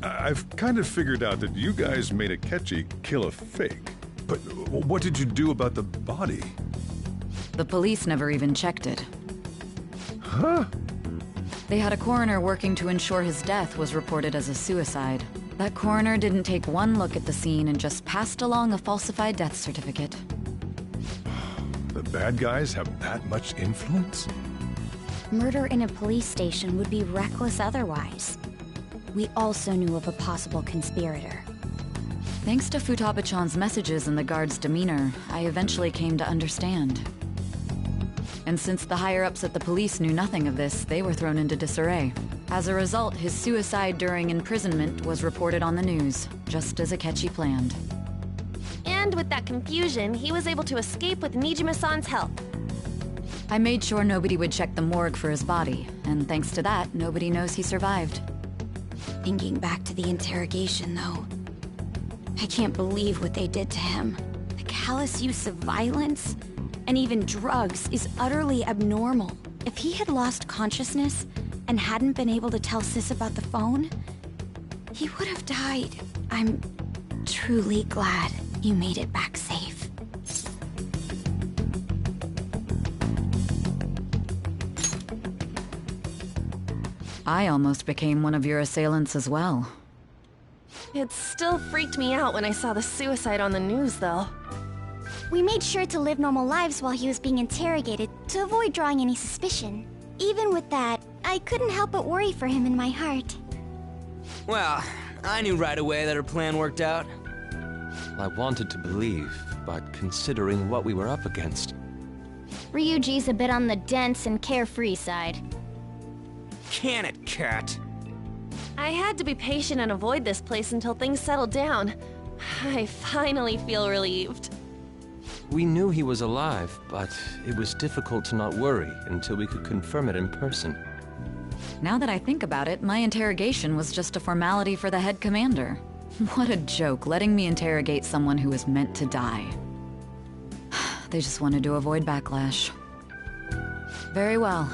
I've kind of figured out that you guys made Akechi kill a fake. But what did you do about the body? The police never even checked it. Huh? They had a coroner working to ensure his death was reported as a suicide. That coroner didn't take one look at the scene and just passed along a falsified death certificate. The bad guys have that much influence? Murder in a police station would be reckless otherwise. We also knew of a possible conspirator. Thanks to Futaba-chan's messages and the guard's demeanor, I eventually came to understand. And since the higher-ups at the police knew nothing of this, they were thrown into disarray. As a result, his suicide during imprisonment was reported on the news, just as Akechi planned. And with that confusion, he was able to escape with Nijima-san's help. I made sure nobody would check the morgue for his body, and thanks to that, nobody knows he survived. Thinking back to the interrogation, though, I can't believe what they did to him. The callous use of violence, and even drugs, is utterly abnormal. If he had lost consciousness and hadn't been able to tell Sis about the phone, he would have died. I'm truly glad you made it back safe. I almost became one of your assailants as well. It still freaked me out when I saw the suicide on the news, though. We made sure to live normal lives while he was being interrogated to avoid drawing any suspicion. Even with that, I couldn't help but worry for him in my heart. Well, I knew right away that her plan worked out. I wanted to believe, but considering what we were up against... Ryuji's a bit on the dense and carefree side. Can it, Cat? I had to be patient and avoid this place until things settled down. I finally feel relieved. We knew he was alive, but it was difficult to not worry until we could confirm it in person. Now that I think about it, my interrogation was just a formality for the head commander. What a joke, letting me interrogate someone who was meant to die. They just wanted to avoid backlash. Very well.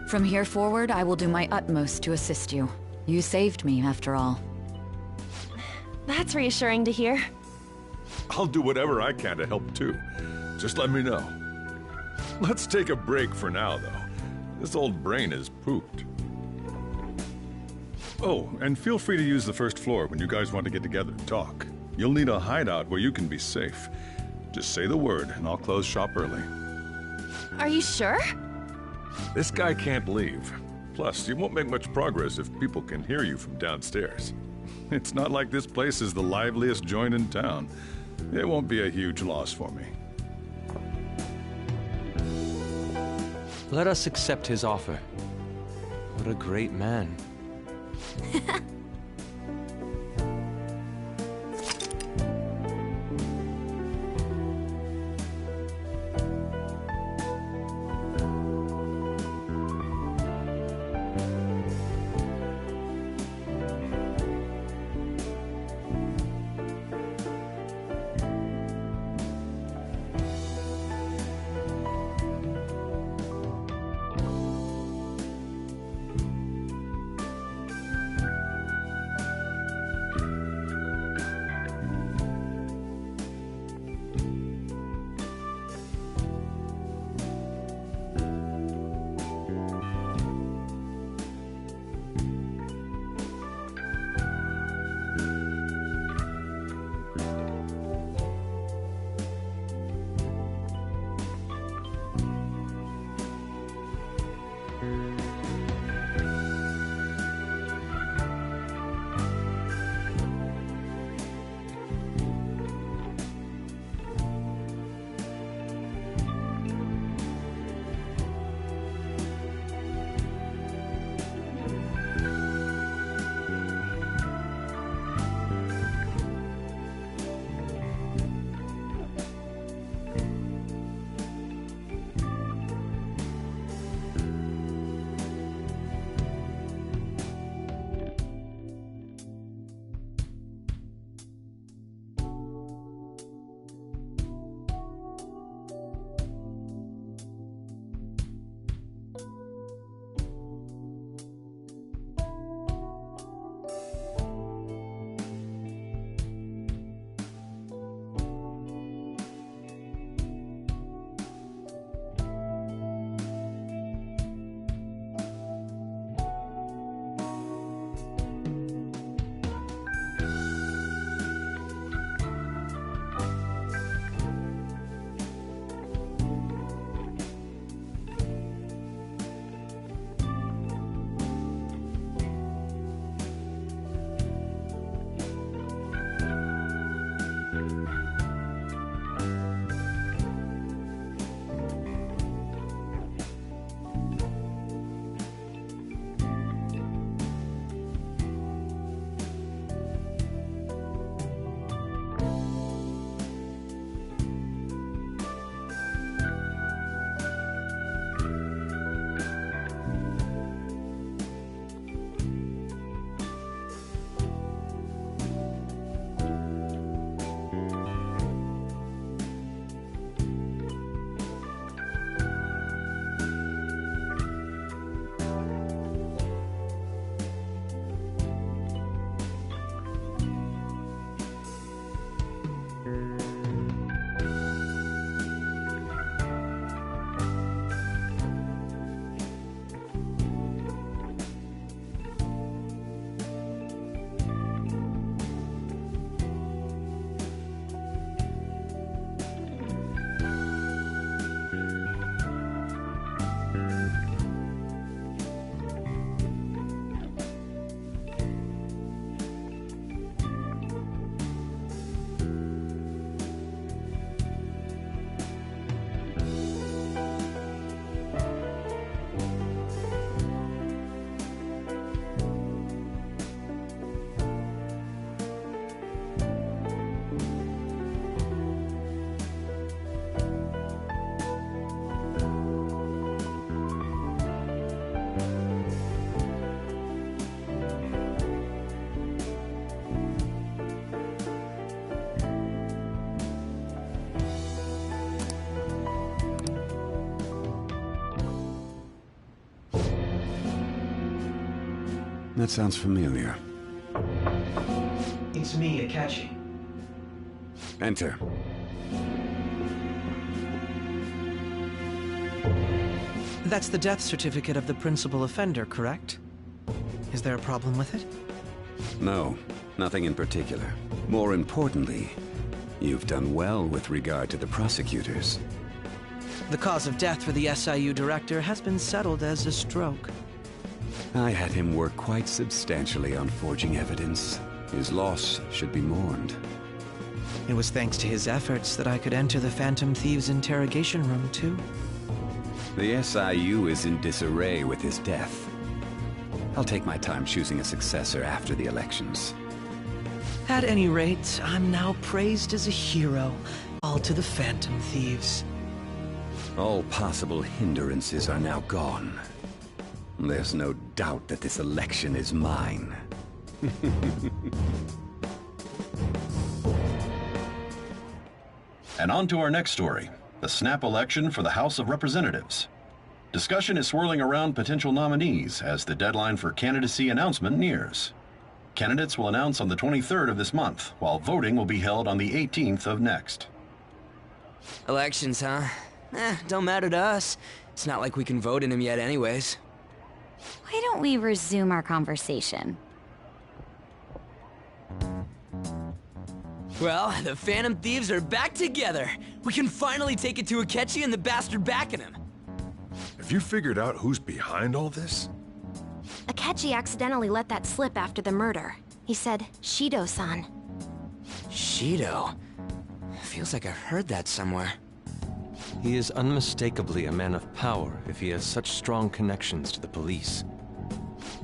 From here forward, I will do my utmost to assist you. You saved me, after all. That's reassuring to hear. I'll do whatever I can to help too. Just let me know. Let's take a break for now, though. This old brain is pooped. Oh, and feel free to use the first floor when you guys want to get together and talk. You'll need a hideout where you can be safe. Just say the word, and I'll close shop early. Are you sure? This guy can't leave. Plus, you won't make much progress if people can hear you from downstairs. It's not like this place is the liveliest joint in town. It won't be a huge loss for me. Let us accept his offer. What a great man. That sounds familiar. It's me, Akechi. Enter. That's the death certificate of the principal offender, correct? Is there a problem with it? No, nothing in particular. More importantly, you've done well with regard to the prosecutors. The cause of death for the SIU director has been settled as a stroke. I had him work quite substantially on forging evidence. His loss should be mourned. It was thanks to his efforts that I could enter the Phantom Thieves' interrogation room, too. The SIU is in disarray with his death. I'll take my time choosing a successor after the elections. At any rate, I'm now praised as a hero, all to the Phantom Thieves. All possible hindrances are now gone. There's no doubt that this election is mine. And on to our next story, the snap election for the House of Representatives. Discussion is swirling around potential nominees as the deadline for candidacy announcement nears. Candidates will announce on the 23rd of this month, while voting will be held on the 18th of next. Elections, huh? Don't matter to us. It's not like we can vote in them yet anyways. Why don't we resume our conversation? Well, the Phantom Thieves are back together. We can finally take it to Akechi and the bastard backing him. Have you figured out who's behind all this? Akechi accidentally let that slip after the murder. He said, Shido-san. Shido? Feels like I've heard that somewhere. He is unmistakably a man of power if he has such strong connections to the police.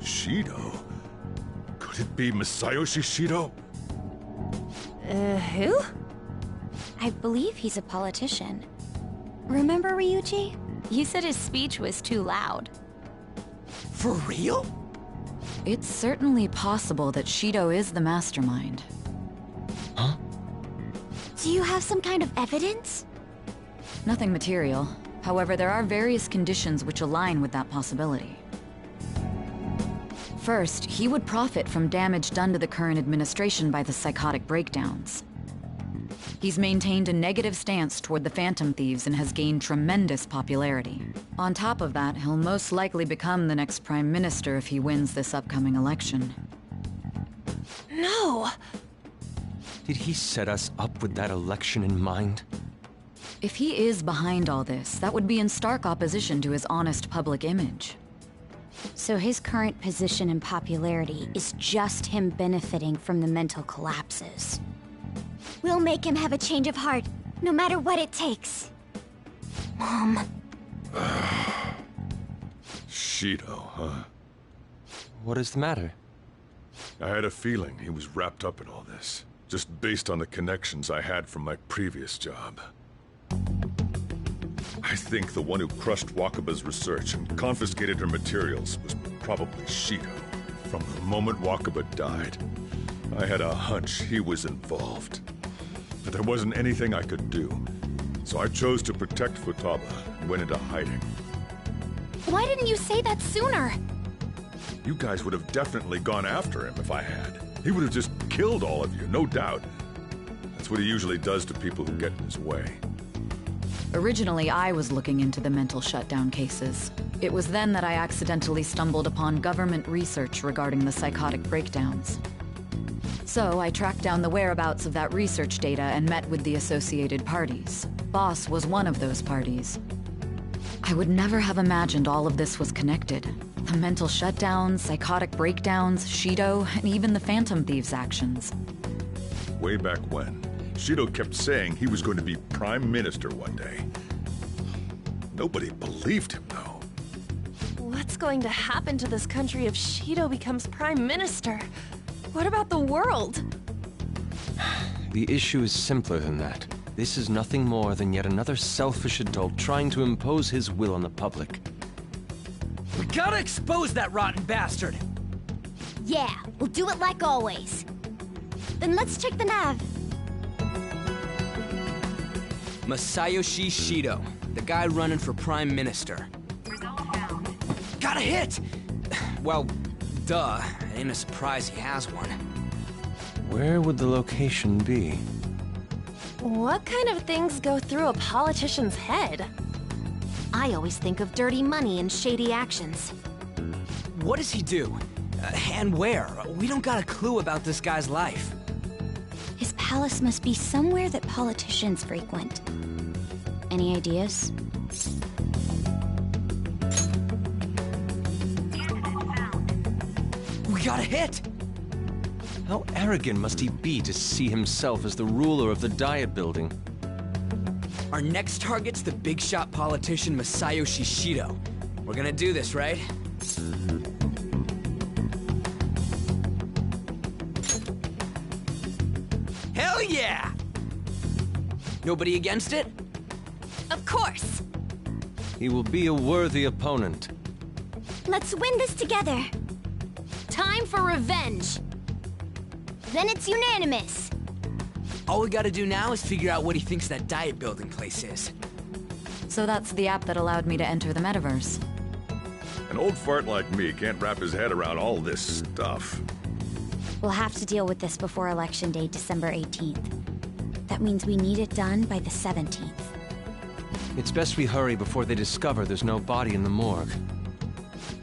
Shido? Could it be Masayoshi Shido? Who? I believe he's a politician. Remember Ryuji? You said his speech was too loud. For real? It's certainly possible that Shido is the mastermind. Huh? Do you have some kind of evidence? Nothing material. However, there are various conditions which align with that possibility. First, he would profit from damage done to the current administration by the psychotic breakdowns. He's maintained a negative stance toward the Phantom Thieves and has gained tremendous popularity. On top of that, he'll most likely become the next Prime Minister if he wins this upcoming election. No! Did he set us up with that election in mind? If he is behind all this, that would be in stark opposition to his honest public image. So his current position and popularity is just him benefiting from the mental collapses. We'll make him have a change of heart, no matter what it takes. Mom. Shido, huh? What is the matter? I had a feeling he was wrapped up in all this, just based on the connections I had from my previous job. I think the one who crushed Wakaba's research and confiscated her materials was probably Shido. From the moment Wakaba died, I had a hunch he was involved. But there wasn't anything I could do, so I chose to protect Futaba and went into hiding. Why didn't you say that sooner? You guys would have definitely gone after him if I had. He would have just killed all of you, no doubt. That's what he usually does to people who get in his way. Originally, I was looking into the mental shutdown cases. It was then that I accidentally stumbled upon government research regarding the psychotic breakdowns. So I tracked down the whereabouts of that research data and met with the associated parties. Boss was one of those parties. I would never have imagined all of this was connected. The mental shutdowns, psychotic breakdowns, Shido, and even the Phantom Thieves' actions. Way back when, Shido kept saying he was going to be Prime Minister one day. Nobody believed him, though. What's going to happen to this country if Shido becomes Prime Minister? What about the world? The issue is simpler than that. This is nothing more than yet another selfish adult trying to impose his will on the public. We gotta expose that rotten bastard! Yeah, we'll do it like always. Then let's check the nav. Masayoshi Shido, the guy running for Prime Minister. Got a hit! Well, duh. It ain't a surprise he has one. Where would the location be? What kind of things go through a politician's head? I always think of dirty money and shady actions. What does he do? And where? We don't got a clue about this guy's life. His palace must be somewhere that politicians frequent. Any ideas? We got a hit! How arrogant must he be to see himself as the ruler of the Diet Building? Our next target's the big shot politician Masayoshi Shido. We're gonna do this, right? Hell yeah! Nobody against it? Of course! He will be a worthy opponent. Let's win this together. Time for revenge! Then it's unanimous. All we gotta do now is figure out what he thinks that Diet Building place is. So that's the app that allowed me to enter the metaverse. An old fart like me can't wrap his head around all this stuff. We'll have to deal with this before Election Day, December 18th. That means we need it done by the 17th. It's best we hurry before they discover there's no body in the morgue.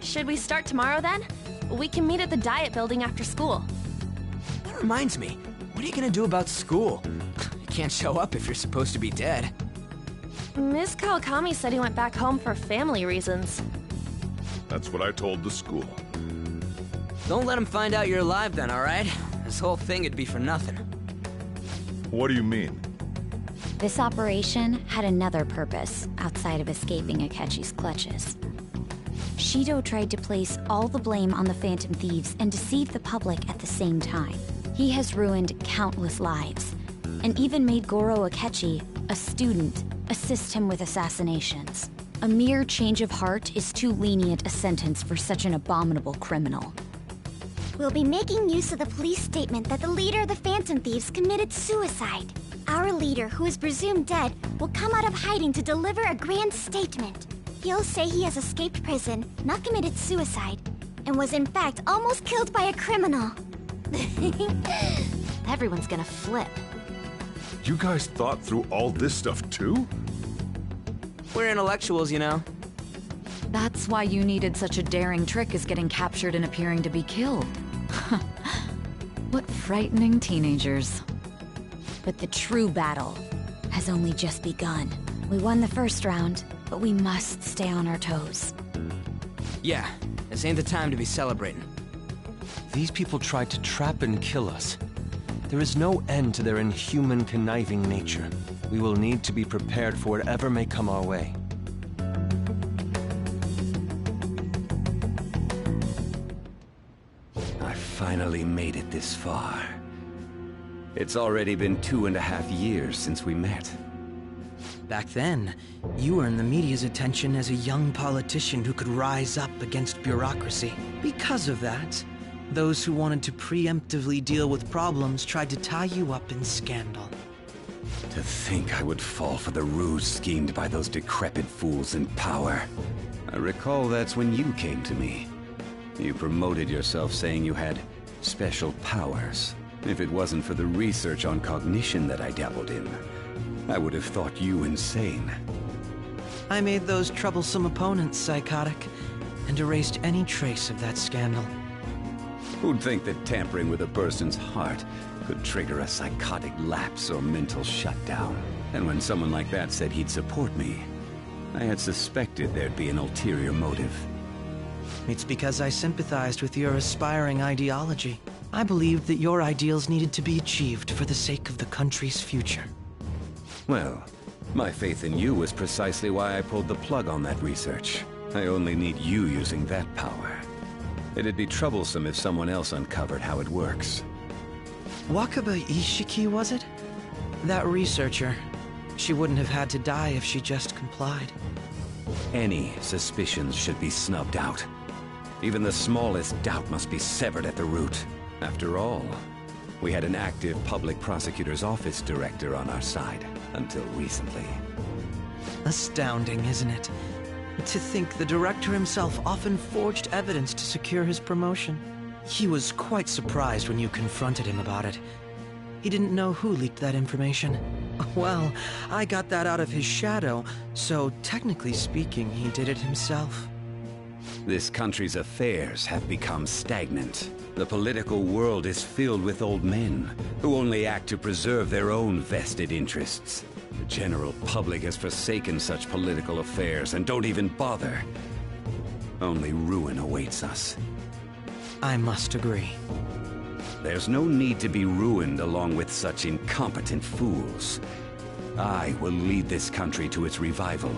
Should we start tomorrow then? We can meet at the Diet Building after school. That reminds me, what are you gonna do about school? You can't show up if you're supposed to be dead. Miss Kawakami said he went back home for family reasons. That's what I told the school. Don't let him find out you're alive then, alright? This whole thing would be for nothing. What do you mean? This operation had another purpose outside of escaping Akechi's clutches. Shido tried to place all the blame on the Phantom Thieves and deceive the public at the same time. He has ruined countless lives, and even made Goro Akechi, a student, assist him with assassinations. A mere change of heart is too lenient a sentence for such an abominable criminal. We'll be making use of the police statement that the leader of the Phantom Thieves committed suicide. Our leader, who is presumed dead, will come out of hiding to deliver a grand statement. He'll say he has escaped prison, not committed suicide, and was in fact almost killed by a criminal. Everyone's gonna flip. You guys thought through all this stuff too? We're intellectuals, you know. That's why you needed such a daring trick as getting captured and appearing to be killed. What frightening teenagers. But the true battle has only just begun. We won the first round, but we must stay on our toes. Yeah, this ain't the time to be celebrating. These people tried to trap and kill us. There is no end to their inhuman, conniving nature. We will need to be prepared for whatever may come our way. I finally made it this far. It's already been 2.5 years since we met. Back then, you were in the media's attention as a young politician who could rise up against bureaucracy. Because of that, those who wanted to preemptively deal with problems tried to tie you up in scandal. To think I would fall for the ruse schemed by those decrepit fools in power. I recall that's when you came to me. You promoted yourself saying you had special powers. If it wasn't for the research on cognition that I dabbled in, I would have thought you insane. I made those troublesome opponents psychotic, and erased any trace of that scandal. Who'd think that tampering with a person's heart could trigger a psychotic lapse or mental shutdown? And when someone like that said he'd support me, I had suspected there'd be an ulterior motive. It's because I sympathized with your aspiring ideology. I believed that your ideals needed to be achieved for the sake of the country's future. Well, my faith in you was precisely why I pulled the plug on that research. I only need you using that power. It'd be troublesome if someone else uncovered how it works. Wakaba Ishiki, was it? That researcher. She wouldn't have had to die if she just complied. Any suspicions should be snubbed out. Even the smallest doubt must be severed at the root. After all, we had an active public prosecutor's office director on our side, until recently. Astounding, isn't it? To think the director himself often forged evidence to secure his promotion. He was quite surprised when you confronted him about it. He didn't know who leaked that information. Well, I got that out of his shadow, so technically speaking, he did it himself. This country's affairs have become stagnant. The political world is filled with old men who only act to preserve their own vested interests. The general public has forsaken such political affairs and don't even bother. Only ruin awaits us. I must agree. There's no need to be ruined along with such incompetent fools. I will lead this country to its revival.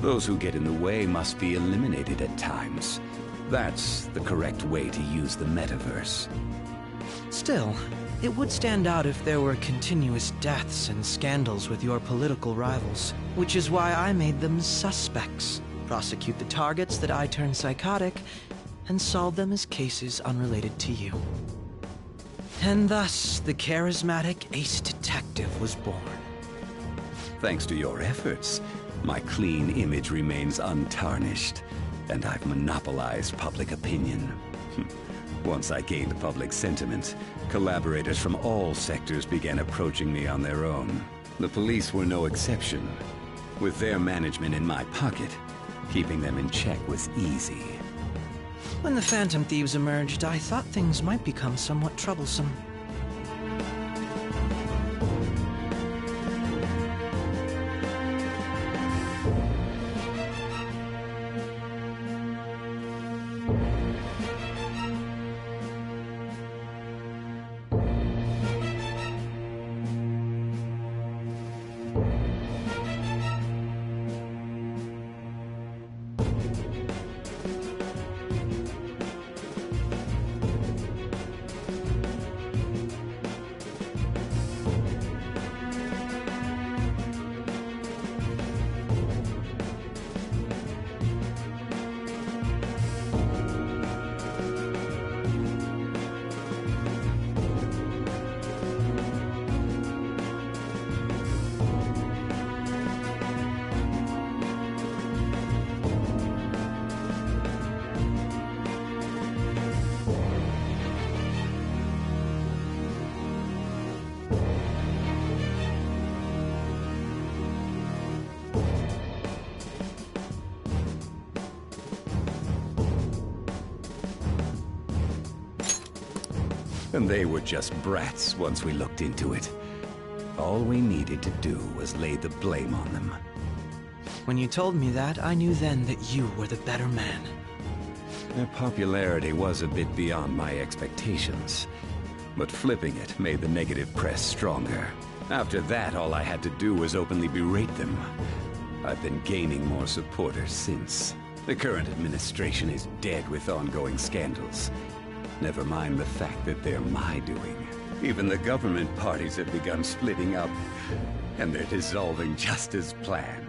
Those who get in the way must be eliminated at times. That's the correct way to use the metaverse. Still, it would stand out if there were continuous deaths and scandals with your political rivals, which is why I made them suspects. Prosecute the targets that I turn psychotic, and solve them as cases unrelated to you. And thus, the charismatic ace detective was born. Thanks to your efforts, my clean image remains untarnished, and I've monopolized public opinion. Once I gained public sentiment, collaborators from all sectors began approaching me on their own. The police were no exception. With their management in my pocket, keeping them in check was easy. When the Phantom Thieves emerged, I thought things might become somewhat troublesome. And they were just brats once we looked into it. All we needed to do was lay the blame on them. When you told me that, I knew then that you were the better man. Their popularity was a bit beyond my expectations, but flipping it made the negative press stronger. After that, all I had to do was openly berate them. I've been gaining more supporters since. The current administration is dead with ongoing scandals. Never mind the fact that they're my doing. Even the government parties have begun splitting up, and they're dissolving just as planned.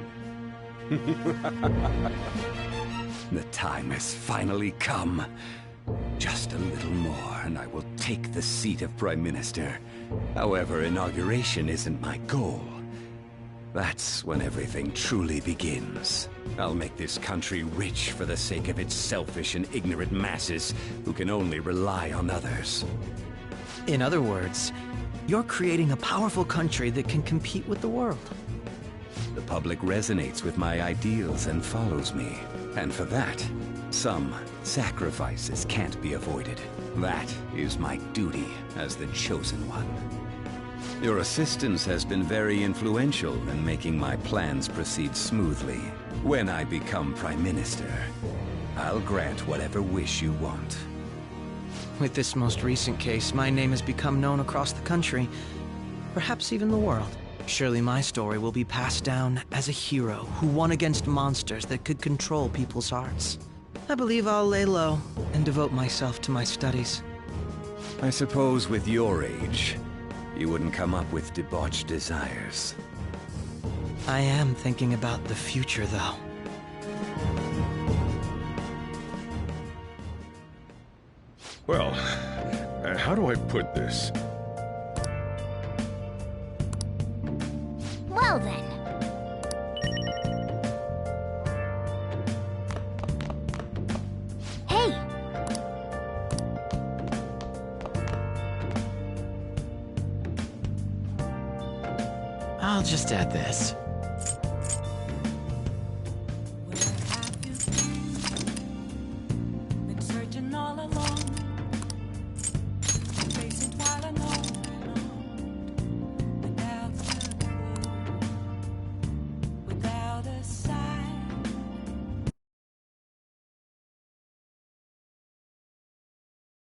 The time has finally come. Just a little more, and I will take the seat of Prime Minister. However, inauguration isn't my goal. That's when everything truly begins. I'll make this country rich for the sake of its selfish and ignorant masses who can only rely on others. In other words, you're creating a powerful country that can compete with the world. The public resonates with my ideals and follows me. And for that, some sacrifices can't be avoided. That is my duty as the Chosen One. Your assistance has been very influential in making my plans proceed smoothly. When I become Prime Minister, I'll grant whatever wish you want. With this most recent case, my name has become known across the country, perhaps even the world. Surely my story will be passed down as a hero who won against monsters that could control people's hearts. I believe I'll lay low and devote myself to my studies. I suppose with your age, you wouldn't come up with debauched desires. I am thinking about the future, though. Well, how do I put this? Well then. Hey! I'll just add this.